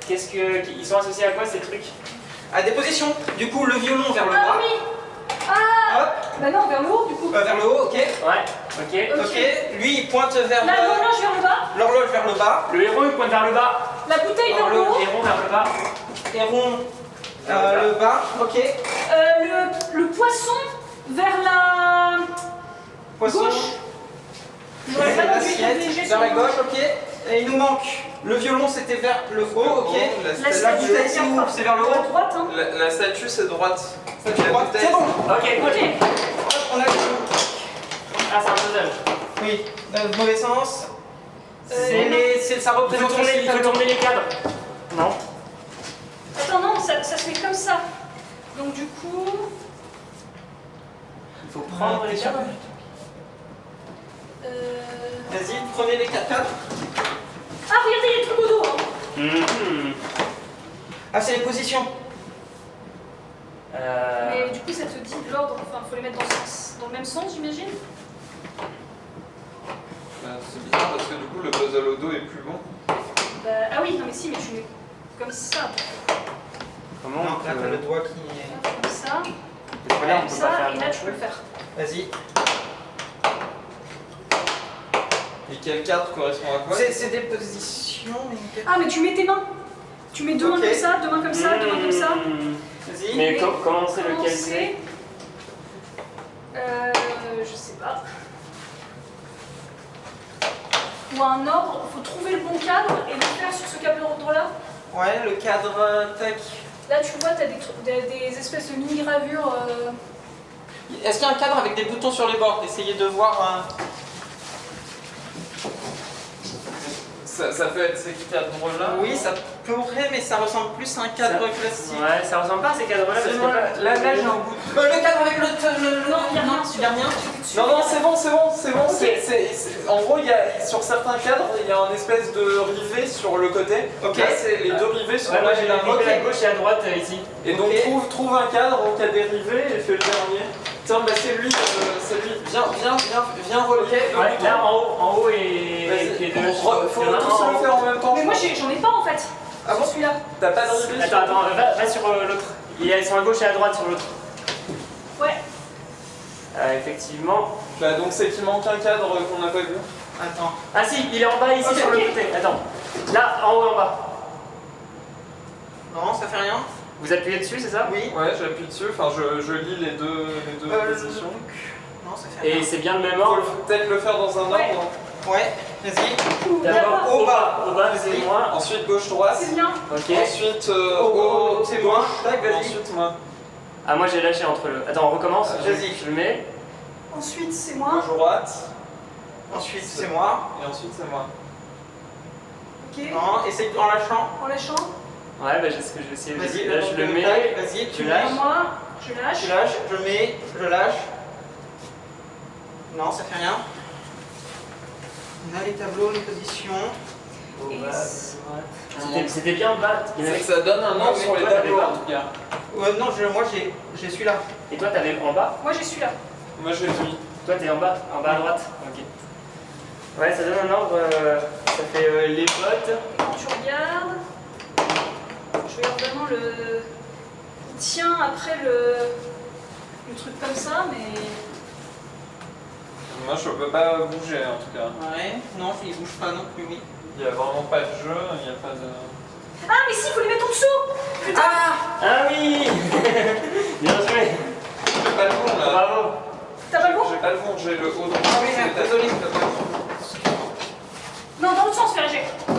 Qu'est-ce que. Ils sont associés à quoi ces trucs? À des positions. Du coup, le violon vers le Ah bas. oui. Ah. Hop. Bah non, vers le haut du coup. Vers le haut, ok. Ouais, ok. Ok. Ok. Lui, il pointe vers Là, l'horloge vers le bas. l'horloge vers le bas. Le héron, il pointe vers le bas. La bouteille vers le haut. Le héron vers le bas. Héron Le bas, ok. Le poisson vers la Poisson. gauche. J'aurais pas non plus été L'assiette obligée vers la sur- gauche, ok. Et il nous manque le violon, c'était vers le haut, ok. La La bouteille, c'est où? C'est vers le à haut. droite, hein. La statue c'est droite. C'est La droite. bouteille, C'est bon. Ok, Ok. Hop, on a le... Ah, c'est un puzzle. Oui, dans le mauvais sens. Euh, Ça Il faut représente tourner les cadres. Non. Attends, non, ça se fait comme ça. Donc du coup... Il faut prendre les cadres. Vas-y, prenez les 4 cadres. Ah, regardez, il y a le truc au dos. Hein. Mhm. Ah, c'est les positions. Mais du coup, ça te dit de l'ordre. Enfin, faut les mettre dans le même sens, j'imagine. C'est bizarre parce que du coup le puzzle au dos est plus long. Bah, ah oui, non mais si, mais tu mets comme ça. Comment Non, on là, peut- t'as le doigt qui est... Hop, comme ça. Voilà, on Comme peut ça, pas faire et là, tu peux le faire. Vas-y. Et quelle carte correspond à quoi? C'est des positions... mais- Ah, mais tu mets tes mains. Tu mets deux mains Ok. comme ça, deux mains comme ça, deux mains comme ça. Mhm. Vas-y. Mais Mais comment on sait comment lequel c'est c'est Je sais pas. Ou un ordre, faut trouver le bon cadre et le faire sur ce cadre-là. Ouais, le cadre, tac. Là, tu vois, t'as des espèces de mini-gravures. Est-ce qu'il y a un cadre avec des boutons sur les bords? Essayez de voir... Ça peut être ces cadres-là. Oui, ça pourrait, mais ça ressemble plus à un cadre classique. Ouais, ça ressemble pas à ces cadres-là parce que Là j'ai un bout. Le cadre avec le... Non, il y a rien. Il y a rien. Non, non, c'est bon. Ok. En gros, sur certains cadres, il y a un espèce de rivet sur le côté. Ok. Là, c'est les deux rivets sont Ouais, moi là j'ai et la là. à gauche et à droite ici. Et donc Ok. trouve un cadre qui a des rivets et fais le dernier. Tiens, bah c'est lui. Viens relier. Ouais, là en haut et Vas-y. les deux. Faut Il y en a un tous en le haut. faire en même temps. Mais moi, j'en ai pas en fait. Ah bon? Celui-là. T'as pas de rivet? Attends, va sur l'autre. Ils sont à gauche et à droite sur l'autre. Ouais. Effectivement. Bah donc c'est qu'il manque un cadre qu'on n'a pas vu. Attends. Ah si, il est en bas ici Ok, sur le ok. côté. Attends. Là, en haut et en bas. Non, ça fait rien. Vous appuyez dessus, c'est ça? Oui. Ouais, j'appuie dessus. Enfin, je lis les deux positions. Non, ça fait rien. Et c'est bien le même Faut ordre. peut-être le faire dans un ordre. Ouais. Ouais, vas-y. D'abord Au au bas. bas. Au bas, c'est Vas-y. moi. Ensuite gauche-droite. C'est bien. Ok. Ensuite Au haut, c'est moi. Tac, vas-y. Ensuite moi. Ah, moi j'ai lâché entre le. Attends, on recommence. Vas-y. Je le mets. Ensuite, c'est moi. Gauche-droite. Ensuite, c'est moi. Et ensuite c'est moi. Ok. Non, essaye en lâchant. En lâchant. Ouais, bah j'ai ce que je vais essayer. Vas-y, Là, je le mets. tac, vas-y, tu tu lâches. lâches. Moi, je lâche. Tu lâches, je mets, je lâche. Non, ça fait rien. On a les tableaux, les positions. Au Et bas, c'est- à droite. C'était bien en bas. Il y en C'est avait- que ça donne un ordre Ouais, sur mais les toi, tableaux t'avais en tout cas. Non, moi j'ai celui-là. Et toi, t'avais en bas. Moi, j'ai celui-là. Moi j'ai lui. Toi, t'es en bas à droite. Ok. Ouais, ça donne un ordre. Ça fait les bottes. Quand tu regardes, je regarde vraiment le. Il tient après le truc comme ça, mais. Moi je peux pas bouger en tout cas. Ouais, non, il bouge pas non plus, oui. Il y a vraiment pas de jeu, il y a pas de. Ah, mais si, il faut les mettre en dessous. Putain. Ah oui. Bien joué. J'ai pas le bon là. Bravo. T'as pas le bon? J'ai pas le bon, j'ai le haut droit. Ah oui, merde, désolé. Non, dans l'autre sens, fais G. Dans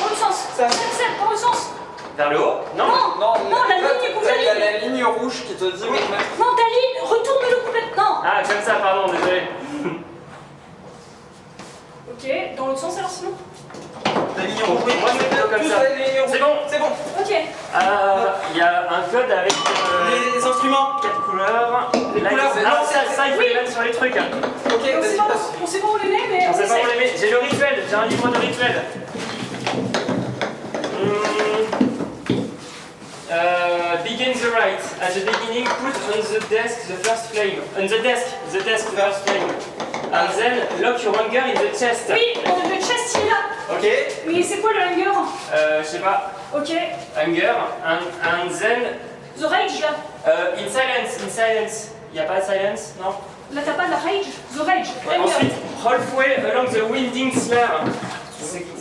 l'autre sens. Ça- Dans l'autre sens. Vers le haut. Non. Non, la ligne est complète. Il y a la ligne rouge qui te dit où te mettre. Non, ta ligne, retourne-le complètement. Ah, comme ça, pardon, désolé. Ok, dans l'autre sens alors sinon? La ligne rouge, oui. Moi, je fais plutôt comme Tous ça. les lignes rouges. C'est bon. C'est bon. Ok. Il y a un code avec Les instruments. 4 couleurs. Les Là, couleurs, il- non, ah, ça, il faut oui. les mettre sur les trucs. Ok, On sait vas-y, pas, passe. on sait pas où les met, mais On on sait pas essaie. où les mettre. J'ai le rituel, j'ai un livre de rituel. Begin the rite. At the beginning, put on the desk the first flame. On the desk, the first flame. And then lock your hunger in the chest. Oui, le chest il est là. Ok. Mais c'est quoi le hunger? Je sais pas. Ok. Hunger. And then The rage là. in silence. Y a pas de silence, non? Là t'as pas de la rage? The rage. Hunger. Ensuite, halfway along the winding slare.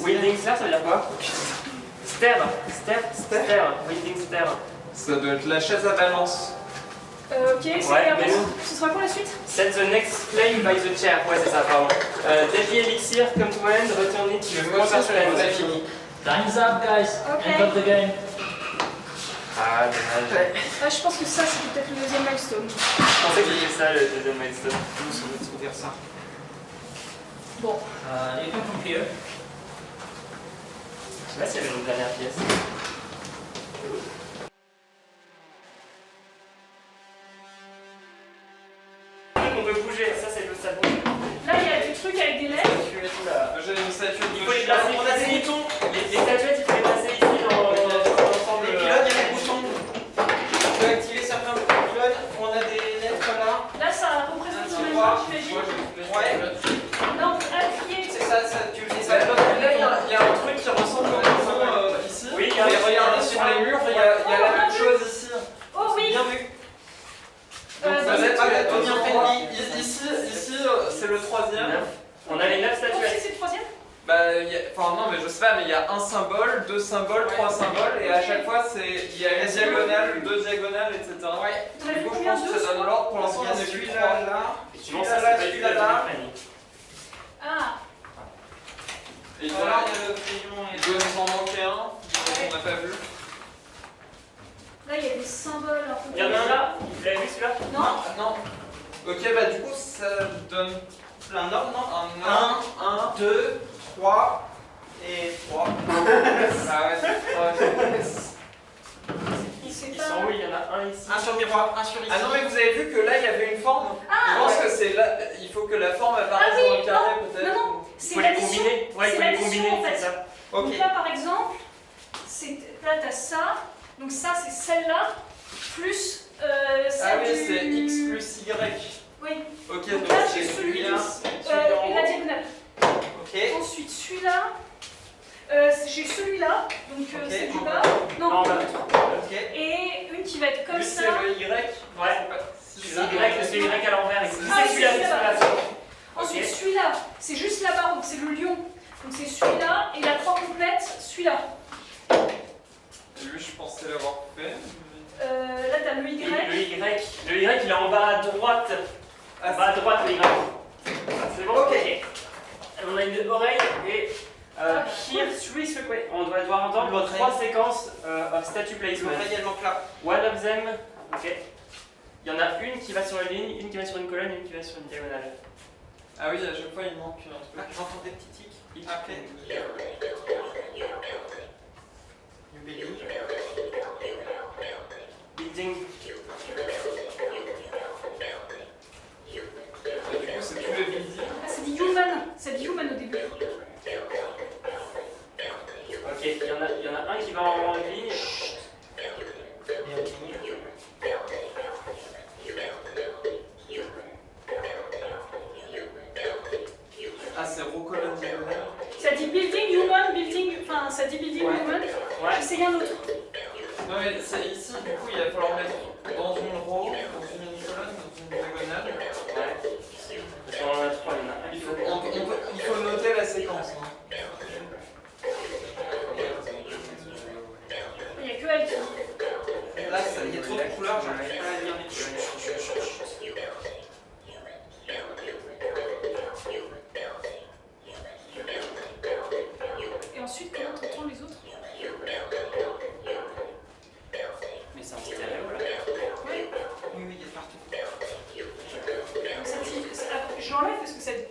Winding slare, ça veut dire quoi? Stair. Winding stair. Ça doit être la chaise à balance. Ok, c'est Ouais, bon. mais non. Ce sera quoi la suite? Set the next flame by the chair. Ouais, c'est ça, pardon. Deadly elixir, come to end, return it to Mais the moi, ça, spell. c'est fini. Time's up, guys. Okay. End of the game. Ah, dommage. Ah, je pense que ça, c'était peut-être le deuxième milestone. Je pensais que c'était ça le deuxième milestone. Nous, ça va se faire ça. Bon. You can come here. Je sais pas s'il y avait une dernière pièce. On peut bouger, ça c'est le ça bouge. Là, il y a des trucs avec des lettres. J'ai une statue de Il faut les chien. placer. On a des boutons. Les statuettes, il faut les placer ici dans l'ensemble. Les pylônes, il y a des boutons. On peut activer certains pylônes. On a des lettres là. Là, ça représente le même Moi, temps, j'imagine. Ouais. Là, on peut appuyer. C'est ça, tu le dis ça. Là, il y a un truc qui ressemble au bouton ici. Oui, il y a un Et regardez sur les murs, il y a la même chose ici. Oh oui. Bien vu. Donc Dans vous êtes pas la au première endroit. famille. Ici, c'est le troisième. On a les 9 Oh, si, statuettes. c'est le troisième. Bah, enfin non, mais je sais pas, mais il y a un symbole, deux symboles, trois symboles, et à chaque fois il y a une diagonale, deux diagonales, etc. Ouais. T'en as vu Du coup, je combien? pense que Deux, ça donne l'ordre. Pour l'instant, Il y a on est plus celui-là, trois. là. Effectivement, Celui-là, ça là, c'est pas celui-là, du tout là. la famille. Ah. Et Voilà, voilà, il y a le crayon et il doit nous en manquer un, qu'on n'a pas vu. Là, il y a des symboles un peu. Il y en a un là, vous l'avez vu celui-là? Non. Non. Ok, bah du coup, ça donne un ordre, non? un, 1, 2, 3 et 3. Ah ouais, Il sait Ils pas. sont où? Il y en a un ici. Un sur le miroir, un sur ici. Ah non, mais vous avez vu que là, il y avait une forme. Je pense que c'est là, il faut que la forme apparaisse Ah oui, dans le carré, non, peut-être. non, Il C'est faut les l'addition. combiner. Ouais, il C'est faut les l'addition, combiner, en fait. c'est ça. Ok. Donc là, par exemple, là, t'as ça. Donc ça, c'est celle-là. Plus Ah celle oui, du... c'est X plus Y. Oui. Ok, Donc donc là, c'est j'ai celui celui-là. et la diagonale. Ok. Ensuite, celui-là. J'ai celui-là. Donc Ok. c'est du bas. Non, Non. bah, Ok. Et une qui va être comme Lui, ça. c'est le Y. ouais. C'est C'est Y à l'envers. Ah, C'est celui-là, c'est celui-là. Ensuite, Ok. celui-là, c'est juste là-bas, donc c'est le lion. Donc c'est celui-là, et la croix complète, celui-là. Lui, je pensais l'avoir fait. Là, t'as le Y. Le Y, il est en bas à droite. Ah, En bas à droite, le Y. C'est bon? Ok. On a une oreille et here three sequences. On doit devoir entendre L'oreille. 3 séquences of statue placement. L'oreille, elle manque là. One of them. Ok. Il y en a une qui va sur la ligne, une qui va sur une colonne, une qui va sur une diagonale. Ah oui, à chaque fois, il manque un Ah, truc. j'entends des petits tics. Après. You believe. Building. Et du coup, c'est tout le building. Ah, c'est dit human. C'est dit human au début. Ok, il y en a un qui va en ligne. Ah, c'est recolonne diagonale. Ça dit building human, building. Enfin, ça dit building Ouais. human. Ouais. C'est rien d'autre. Non, mais c'est ici, du coup, il va falloir mettre dans une row, dans une colonne, dans une diagonale. Ouais. Parce qu'on en a 3, il y en a un. Il faut noter la séquence. Hein. Il n'y a que elle qui dit. Là, il y a trop de couleurs, j'arrive pas à lire les trucs. Et ensuite, comment t'entends les autres? Mais c'est en stéréo là. Oui. Oui, oui, il y a partout. Donc ça dit. Je l'enlève parce que ça dit.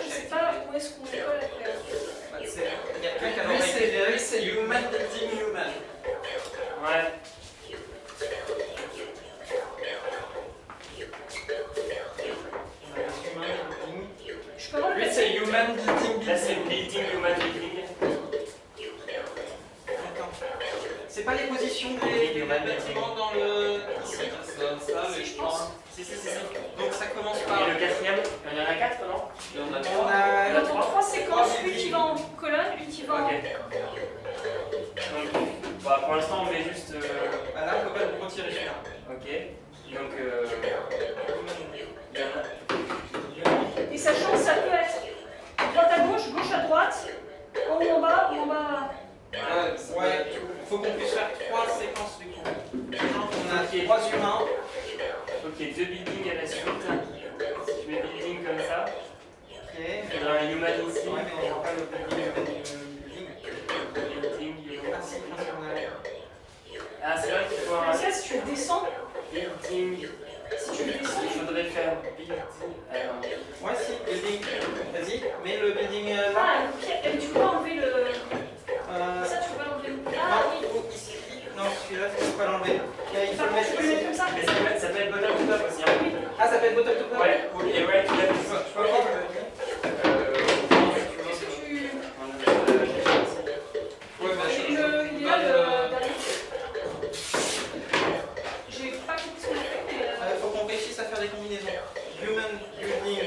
Je sais pas où est-ce qu'on colle après. Bah, il y a quelqu'un qui a Lui, l'oreille. c'est human building human. Ouais. Je peux avoir le Lui, papier? c'est human building Là, c'est building. building, human building. Attends. C'est pas les positions des bâtiments dans le. Ça, mais je pense. Si. Donc ça commence par. Et le quatrième, il y en a 4 non? Il y en a On trois. a. On entend 3 séquences, une qui va en colonne, une qui va en. Ok. Donc, bah, pour l'instant, on met juste. Bah là, on peut pas retirer celui-là. Ok. Donc, il y en a. Et sachant que ça peut être droite à gauche, gauche à droite, en haut en bas ou faut qu'on puisse faire 3 séquences du coup. On a Ok. 3 humains. Ok, 2 buildings à la suite. Si je mets building comme ça, Ok. il faudra un human ici. Ouais, mais on n'aura pas le building. Building, human. Ah si, on a... Ah, c'est vrai qu'il faut un Ça, si tu le descends, building. si tu le descends, Il faudrait faire building. Alors, Ouais, si, building. Vas-y, mets le building là. ah, ok, tu peux pas enlever le. Euh, Ça, tu peux pas l'enlever. non, Ah oui. ici. Non, celui-là, il faut pas l'enlever. Il faut le mettre Tu peux le mettre ici. comme ça. mais ça peut être bottom to top aussi. Hein. Oui. Ah, ça peut être bottom to top. Ouais, et ouais, tu l'as Je vu. peux voir le building. Qu'est-ce que tu. Ouais, mais Il est là, derrière. J'ai pas compris ce qu'on a fait, mais. Faut qu'on réussisse à faire des combinaisons. Human building.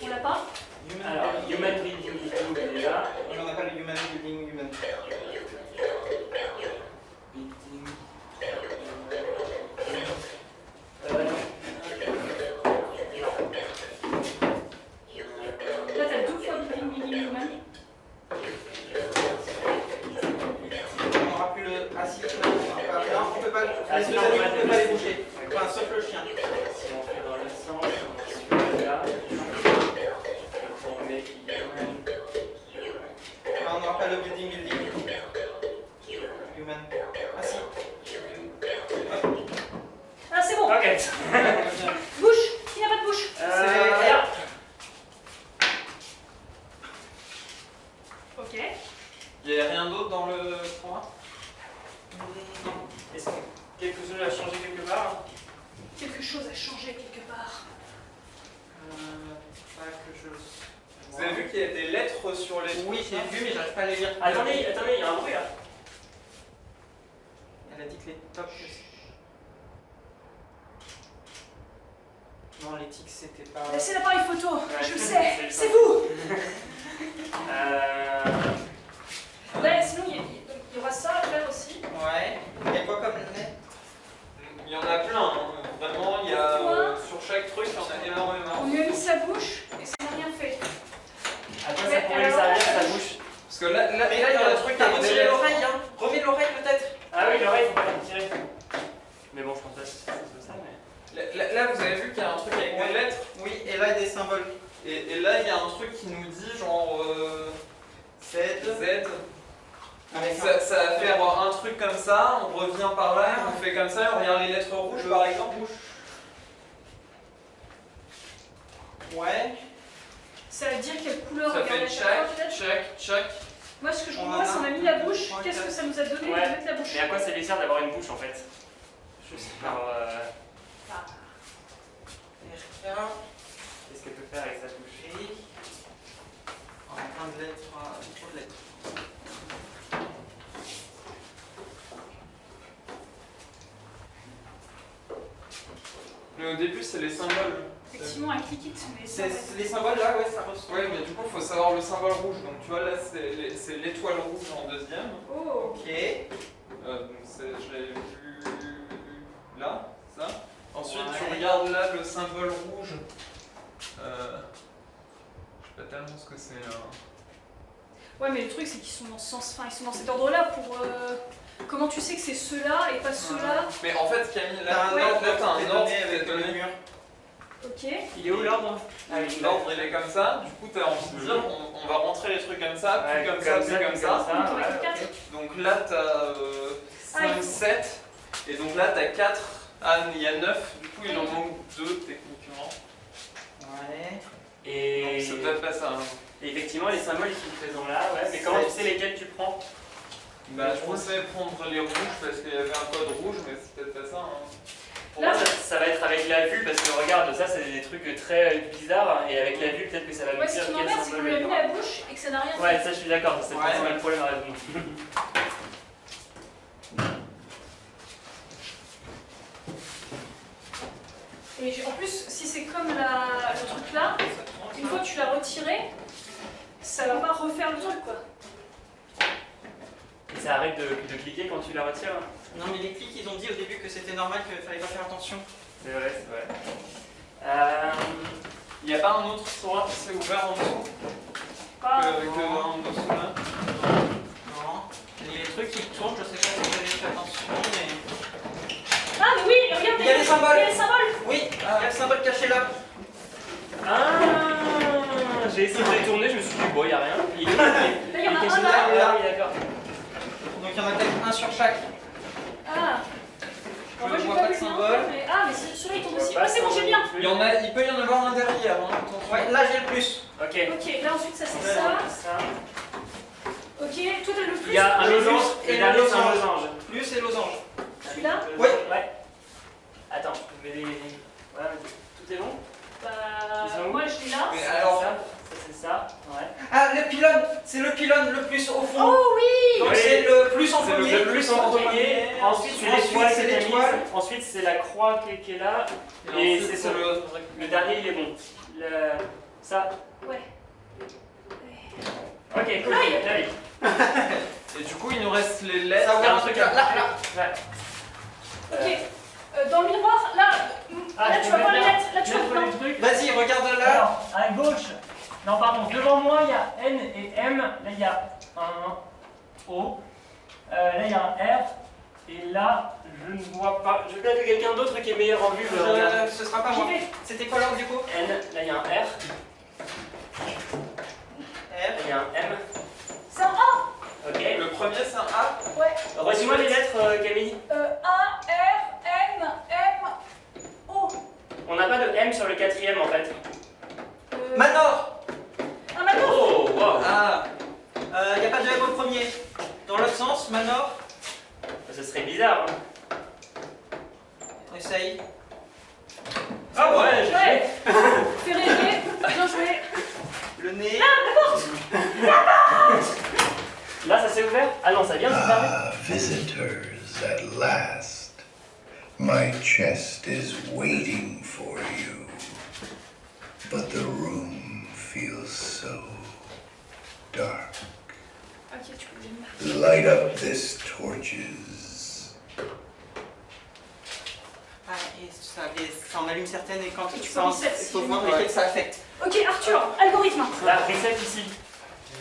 On l'a pas. Alors, human building, il est là. Et on n'a pas le human building human. Building. Là, t'as 2 fois building human. On n'aura plus le. Ah si, non, on peut pas. Ah, Les si, deux non, animaux, on on va peut pas les les bouger. Enfin, sauf le chien. Si on fait dans le sens, on là. On met human. Non, on n'aura pas le building. Human. Ah si. Ah, c'est bon. Ok. Bouche. Il n'y a pas de bouche. C'est là. Ok. il n'y a rien d'autre dans le point. Non. Est-ce que quelque chose a changé quelque part? Quelque chose a changé quelque part. Pas que je. Vous avez vu qu'il y a des lettres sur les Oui, trucs, j'ai là vu, mais j'arrive pas à les lire. Attendez, il y a un bruit là. Elle a dit que les tops. Non, les tics, c'était pas. C'est l'appareil photo. Ouais, Je le c'est sais. le C'est temps. vous. Ouais, Sinon, il y aura ça à faire aussi. Ouais. Il y a quoi comme lettre? Il y en a plein, hein. Vraiment, il y a sur chaque truc, il y en a énormément. On lui a mis sa bouche et ça n'a rien fait. à quoi ça pourrait lui servir sa bouche? Parce que là, il y a un truc T'as avec des retiré lettres. l'oreille, hein. Remets l'oreille peut-être. Ah oui, l'oreille, faut pas la retirer. Mais bon, je pense pas que c'est ça, mais. Là, vous avez vu qu'il y a un truc avec des lettres. Oui, et là, des symboles. Et là, il y a un truc qui nous dit genre Z. Z. Avec Ça va faire un truc comme ça, on revient par là, on fait comme ça, on regarde les lettres rouges par exemple. Ouais. Ça veut dire quelle couleur Ça regarder fait à chaque fois, tchac, peut-être. tchac, tchac. Moi, ce que je On comprends en pas, a c'est qu'on a mis la bouche. Qu'est-ce que ça nous a donné Ouais. de mettre la bouche? Mais à quoi ça lui sert d'avoir une bouche en fait? Je sais Alors, pas. RK. qu'est-ce qu'elle peut faire avec sa bouche? G. Oh, plein de lettres. Trop de lettres. Mais au début, c'est les symboles. Effectivement, un click it, mais ça. C'est les symboles là, ouais, ça ressemble. Ouais, mais du coup, il faut savoir le symbole rouge. Donc, tu vois, là, c'est l'étoile rouge en deuxième. Oh. Ok. Donc, je l'avais vu là, ça. Ensuite, Ouais. tu regardes là le symbole rouge. Je sais pas tellement ce que c'est là. Ouais, mais le truc, c'est qu'ils sont dans ce sens. Enfin, ils sont dans cet ordre-là pour. Comment tu sais que c'est ceux-là et pas ceux-là? Mais en fait, Camille, T'as là, un Ouais. ordre, là, t'as un ordre donné qui avec t'est le donné. mur. Ok. Il est où l'ordre? Ah oui, L'ordre il est comme ça, du coup t'as envie de dire on va rentrer les trucs comme ça, puis Ouais, comme ça, puis comme ça. Donc, on va ouais, faire quatre. Donc là t'as Ah, 5, il faut- 7, et donc là t'as 4, ah il y a 9, du coup il en manque 2 techniquement. Ouais. Et... Donc c'est peut-être pas ça. Hein. Et effectivement, les symboles ils sont présents là, ouais. Mais comment tu sais lesquels tu prends? Bah je pensais prendre les rouges parce qu'il y avait un code rouge, mais c'est peut-être pas ça. Hein. Pour moi, ça va être avec la vue, parce que regarde, ça c'est des trucs très bizarres, et avec la vue, peut-être que ça va nous Ouais, ce dire qui quel m'emmerde, c'est qu'on symbole lui a il y mis aura. la bouche et que ça n'a rien Ouais, fait. ça je suis d'accord, c'est Ouais. pas le problème à résoudre. Et en plus, si c'est comme le truc là, une fois que tu l'as retiré, ça va pas refaire le truc quoi. Et ça arrête de cliquer quand tu la retires. Non, mais les clics, ils ont dit au début que c'était normal, qu'il fallait pas faire attention. C'est vrai, c'est vrai. Il n'y a pas un autre tiroir qui s'est ouvert en dessous Pas. que en dessous là? Non. Les trucs qui tournent, je sais pas si vous avez fait attention, mais... Ah, mais oui, regarde, Il y a les symboles. Il y a les symboles. Oui, il y a le symbole caché là. Ah, j'ai essayé de détourner, je me suis dit, bon, il n'y a rien. Il est Là, il y en a caché un là, là. il est là, oui, d'accord. Donc il y en a peut-être un sur chaque. Ah. Alors, moi, Je j'ai vois pas pas de vu le symbole. nom, mais... Ah, mais celui-là, il tombe aussi. Ah, c'est bon, j'ai bien. Il peut y en avoir un derrière, hein, attention. Ouais, là j'ai le plus. Ok. Ok, là, ensuite, ça, c'est ça. Ça. Ok, toi, t'as le plus. Il y a un Le losange plus et et le dernier, le c'est un losange. losange. Plus et losange. Celui-là. Oui. Ouais. Attends, je vais les. Voilà, tout est bon? Bah, Ils sont où? moi, je l'ai là. Mais Ça, alors- ça, c'est ça. Ouais. Ah, le pylône, c'est le pylône le plus au fond. Oh oui. Donc Oui. c'est le plus en C'est premier. le plus en premier. Ensuite, c'est Ensuite, l'étoile c'est qui est l'étoile. mise. Ensuite, c'est la croix qui est là. Et ensuite, c'est ça. Le dernier, il est bon. Ça. Ouais. Ok, cool. Là, il y a- Là, Et du coup, il nous reste les lettres. Ça il y a va un truc là, à là. Ouais. Ok. Dans le miroir, là, là, tu vas voir les lettres. Là, tu vas voir. les trucs. Vas-y, regarde là. Alors, à gauche, non pardon, devant moi il y a N et M, là il y a un O, là il y a un R, et là je ne vois pas, je veux peut-être quelqu'un d'autre qui est meilleur en vue, regarde. Ce sera pas moi. J'y vais. C'était quoi l'ordre du coup? N, là il y a un R, là il y a un M, C'est un A. ok. Le premier, c'est un A. Ouais. Redis-moi les lettres Camille. A, R, N, M, O. On n'a pas de M sur le quatrième en fait. Manor. Ah, maintenant. Oh, wow. Ah. Il n'y a pas de M au premier. Dans l'autre sens, Manor. Ce serait bizarre. Hein. Essaye. Ah ouais, j'ai Ouais. Fais rêver. Bien joué. Le nez. Là ça s'est ouvert. Ah non, ça vient de se fermer. Ah, visitors at last. My chest is waiting for you. But the room feels so dark. Ok, tu peux le dire. Light up this torches. Ah, et ça en allume certaines et quand Et tu ça peux en reset il si faut tu voir veux. lesquelles ça affecte. Ok, Arthur, algorithme. Là, reset ici.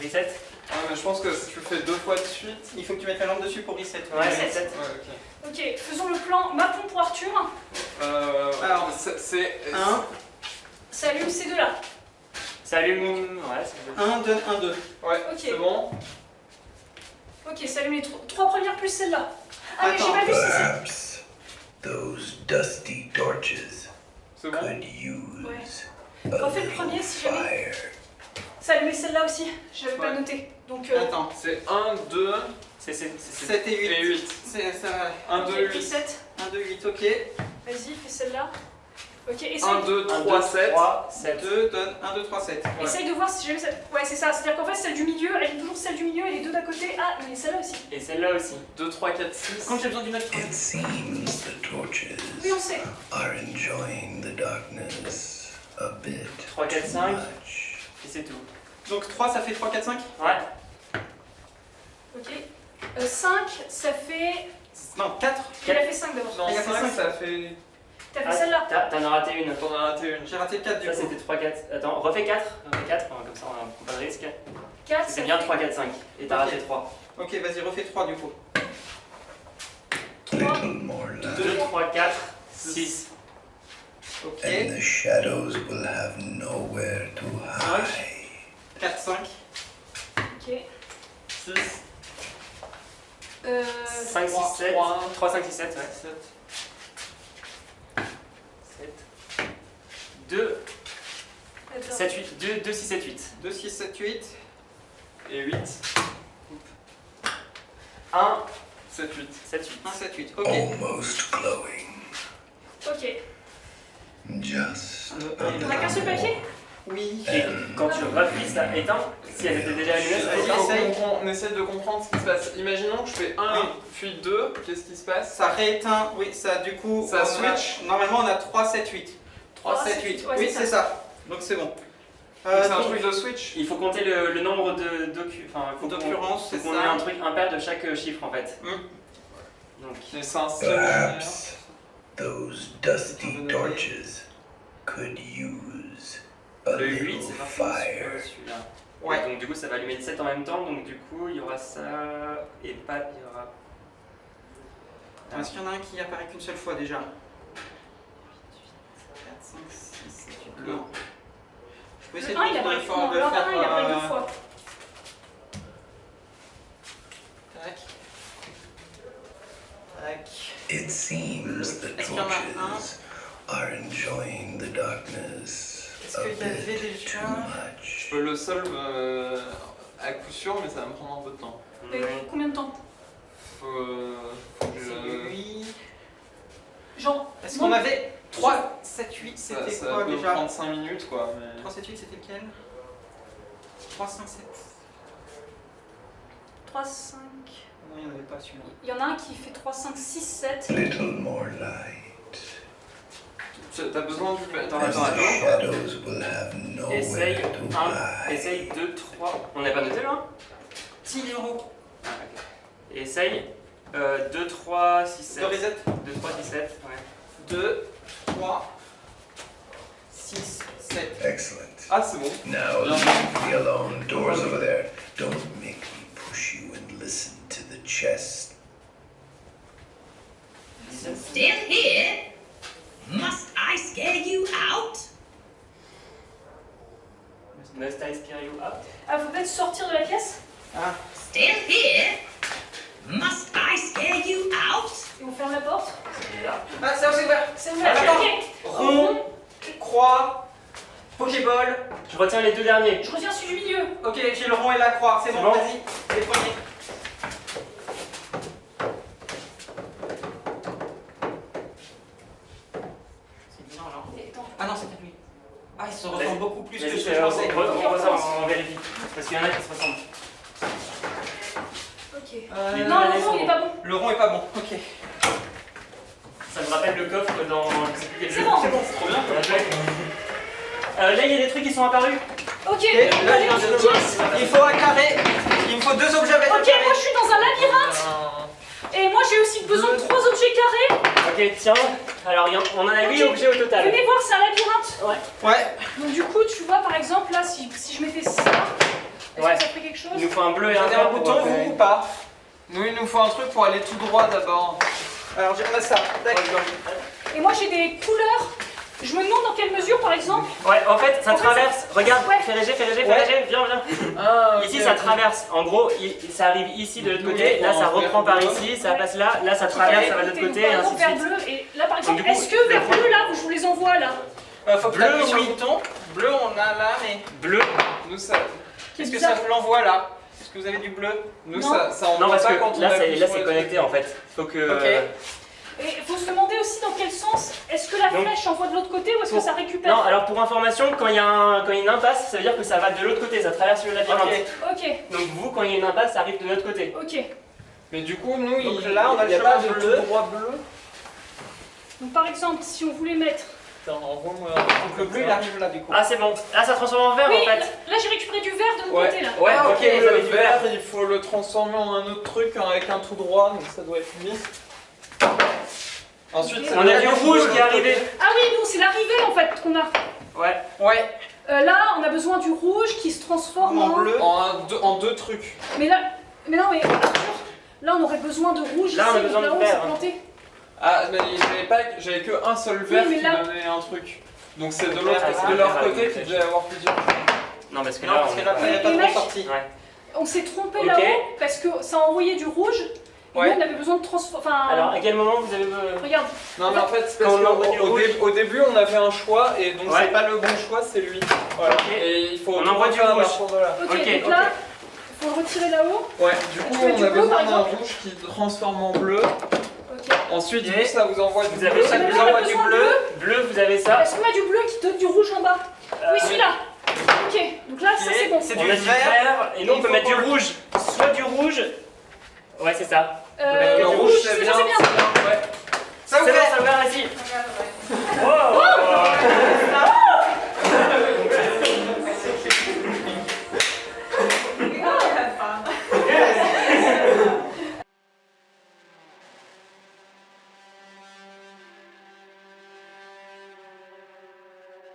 Reset. Ah, mais je pense que si tu le fais 2 fois de suite. Il faut que tu mettes la lampe dessus pour reset. Ouais, Reset. reset. Ouais, ok. Ok, faisons le plan. Mappons pour Arthur. Alors, c'est. 1, Ça allume ces deux-là. Ça allume. Ouais, c'est bon. 1, donne 1, 2. Ouais, Ok. c'est bon. Ok, ça allume les trois premières plus celle-là. Ah, mais j'ai Attends. pas vu si c'est. Perhaps those dusty torches C'est bon. could use a Refais le premier little si jamais. fire. Ça allumait celle-là aussi. J'avais pas Ouais. noté. Donc, Attends. C'est 1, 2 C'est 7 et 8. et 8. C'est ça. 1, 2, ok, 8. 7. 1, 2, 8, ok. Vas-y, fais celle-là. Ok, 1, essaye. 2, 3, 7. 3, 7. 2, donne 1, 2, 3, 7. Ouais. Essaye de voir si jamais ça. Ouais, c'est ça. C'est-à-dire qu'en fait, celle du milieu, elle est toujours celle du milieu et les deux d'à côté. Ah, mais celle-là aussi. Et celle-là aussi. 2, 3, 4, 6. Quand j'ai besoin d'une autre It seems the torches Oui, on sait. are enjoying the darkness a bit 3, 4, too 5. much. Et c'est tout. Donc 3, ça fait 3, 4, 5. Ouais. Ok. 5, ça fait. Non, 4. Il a fait 5 d'abord. Non, Il y a fait 5, cinq. ça fait. T'as fait Ah, celle-là. T'en as raté une. T'en as raté une. J'ai raté le 4 du Ça coup. c'était 3, 4. Attends, refais 4. Refais 4, comme ça on prend pas de risque. 4, C'est bien 3, 4, 5. Et t'as Ok. raté 3. Ok, vas-y, refais 3 du coup. Little more light, 2, 3, 4, 6. Ok. and the shadows will have nowhere to hide. 4, 5. Ok. 6, 5, 6, 7. 3, 5, 6, 7. Ouais. 7. 7. 2, Attends. 7, 8. 2, 6, 7, 8. 2, 6, 7, 8. Et 8. 1, 7, 8. 7, 8. 1, 7, 8. Ok. Almost glowing. Ok. Just On a qu'un seul papier? Oui. Et quand tu rappuies, ça éteint. Si elle était déjà allumée, ça Vas-y, éteint. essaye. On essaie de comprendre ce qui se passe. Imaginons que je fais 1 Oui. puis 2, qu'est-ce qui se passe? Ça rééteint. Oui, ça du coup. Ça on a- switch. Normalement, on a 3, 7, 8. 3, 7, 8. ouais, Oui, c'est c'est ça. Donc c'est bon. Donc c'est un donc, truc de switch. Il faut compter le nombre de d'occurrences, c'est faut qu'on ait ça. un truc impair de chaque chiffre en fait. Hmm. Donc, Et c'est un seul. Perhaps those dusty torches could use a le 8, little c'est parti fire. celui-là. Ouais. Donc du coup ça va allumer le 7 en même temps, donc du coup il y aura ça et pas il y aura... Est-ce qu'il y en a un qui apparaît qu'une seule fois déjà? 4, 5, 6, 7, 8. Non. Je peux essayer Le 1 il de apparaît, faire non, le 1 il apparaît 2 euh, fois. Tac. Tac. It seems the Est-ce qu'il y en a un? torches are enjoying the darkness Est-ce a qu'il y avait bit déjà? too much. Je peux le solve à coup sûr, mais ça va me prendre un peu de temps. Et combien de temps? Faut que C'est je... lui. Genre. Est-ce non, qu'on avait 3, 7, 8, Ça, c'était ça quoi peut déjà? prendre 5 minutes quoi. Mais... 3, 7, 8, c'était lequel? 3, 5, 7. 3, 5. Non, il n'y en avait pas celui-là. Il y en a un qui fait 3, 5, 6, 7. Little more light, T'as besoin du... Attends, as attends, the attends. shadows will have Essaye nowhere to 1, hide. essaye 2, 3. On n'a pas noté là? Si, les euros. Ah ok. Et essaye 2, 3, 6, 7. De reset. 2, 3, 6, 7. Ouais. 2, 3, 6, 7. Excellent. Ah c'est bon. Now leave me alone. Doors over there. Don't make me push you and listen to the chest. Still here? Must I scare you out? Must I scare you out? Ah, faut peut-être sortir de la pièce Ah, Still here? Must I scare you out? et on ferme la porte. C'est là. ah c'est ouvert. C'est ouvert. Attends. Ok. Rond, croix, pokéball. Je retiens les deux derniers. Je retiens celui du milieu. Ok, j'ai le rond et la croix, c'est C'est bon, bon. vas-y, les premiers. C'est bizarre genre. Et attends. Ah non, c'était lui. Ah, il se Vas-y. ressemble beaucoup plus que Vas-y, ce que je pensais. on vérifie. Parce qu'il y en a qui se ressemblent. Ok. Euh, Non, allez, le fond c'est il est bon. pas bon. Le rond est pas bon, ok. Ça me rappelle le coffre dans. Je sais plus quel C'est jeu. bon. C'est bon, c'est trop bien. Bien joué. Là, il y a des trucs qui sont apparus. Ok. Et là, Allez, il on vient se de- pièce. il faut un carré, il me faut 2 objets avec un Ok, carré. moi je suis dans un labyrinthe. Et moi j'ai aussi besoin de 3 objets carrés. Ok, tiens. Alors, on en a 8 Ok. objets au total. Venez voir, c'est un labyrinthe. Ouais, Donc du coup, tu vois par exemple là, si je mettais ça, est-ce Ouais. que ça ferait quelque chose? Il nous faut un bleu et vous un avez vert un pour bouton, repérer. vous ou pas? Nous il nous faut un truc pour aller tout droit d'abord. Alors, on a ça, tac. Et moi j'ai des couleurs. Je me demande dans quelle mesure par exemple. Ouais, en fait, ça En fait, traverse. Regarde, Ouais. fais léger, Ouais. viens. Ah, Ici, ça traverse. En gros, ça arrive ici de l'autre côté. Là, ça reprend par ici, ça passe là. Là, ça traverse, ça va de l'autre Donc, côté, par et ainsi exemple de vert suite. bleu. Et là par exemple, Donc, du coup, est-ce que vert bleu là, je vous les envoie là? Faut que Bleu, t'appuies sur le oui. bouton. Bleu, on a là, mais Bleu. Nous ça... est-ce que bizarre. ça vous l'envoie là? Est-ce que vous avez du bleu? Nous Non. ça Non, envoie parce pas que quand on là, appuie c'est sur les connecté trucs. en fait. Faut que. Ok. Et il faut se demander aussi dans quel sens. Est-ce que la Donc- flèche envoie de l'autre côté ou est-ce que Pour- ça récupère? Non, alors pour information, quand il y a une impasse, ça veut dire que ça va de l'autre côté, ça traverse le labyrinthe. Ok. Ok, Donc vous, quand il y a une impasse, ça arrive de l'autre côté. ok. Mais du coup, nous, Donc il là, on a il y le pas chemin de bleu. tout droit bleu. Donc par exemple, si on voulait mettre. Attends, envoie-moi. Donc le bleu, il arrive là, du coup. Ah, c'est bon. Là, ça transforme en vert Oui, en là, fait. là, j'ai récupéré du vert de mon Ouais. côté là. Ouais, Ah, ok, ok, vous avez le du vert, vert. il faut le transformer en un autre truc avec un tout droit, donc ça doit être lui. Ensuite, Ok. c'est On le a du rouge qui est arrivé. Ah oui, nous, c'est l'arrivée en fait qu'on a. Ouais. Ouais, Là, on a besoin du rouge qui se transforme en en. bleu. En deux trucs. Mais là, mais non, mais Arthur, là, on aurait besoin de rouge Là, on a ici, besoin donc de là, on vert. s'est planté. Ah, mais j'avais que un seul vert mais qui là- donnait un truc. Donc c'est de Ah, l'autre c'est de leur vert, côté oui, qu'il devait y avoir plusieurs. Non, parce que Non, là, parce on que est là, pas- il n'y a Et pas mec, de sortie. Ouais. On s'est trompé Ok. là-haut parce que ça a envoyé du rouge. Et Ouais. nous, on avait besoin de transformer. Enfin, Alors, à quel moment vous avez. regarde. Non, mais en fait, c'est Quand parce on envoie du rouge. qu'au début, on avait un choix et donc Ouais. c'est pas le bon choix, c'est lui. Voilà. Ok. Et il faut On tout envoie du refaire à rouge. partir de là. Ok, Ok, donc là, faut le retirer là-haut. Ouais, du coup, Tu veux on du a bleu, besoin par d'un exemple rouge qui transforme en bleu. Ok. Ensuite, Ok. vous, ça vous envoie du Vous bleu. avez Ça ça, nous on a envoie du besoin de bleu. Bleu, vous avez ça. Est-ce qu'on a du bleu qui donne du rouge en bas? Oui, celui-là. Ok, donc là, ça Ok, c'est bon. c'est On du a du vert. vert et nous on il peut faut mettre du qu'on le- rouge. Soit du rouge. Ouais, c'est ça. Le Du rouge, c'est ça bien. c'est bien. Ouais. Ça C'est bon, ouvert. ça ouvert ici. Wow.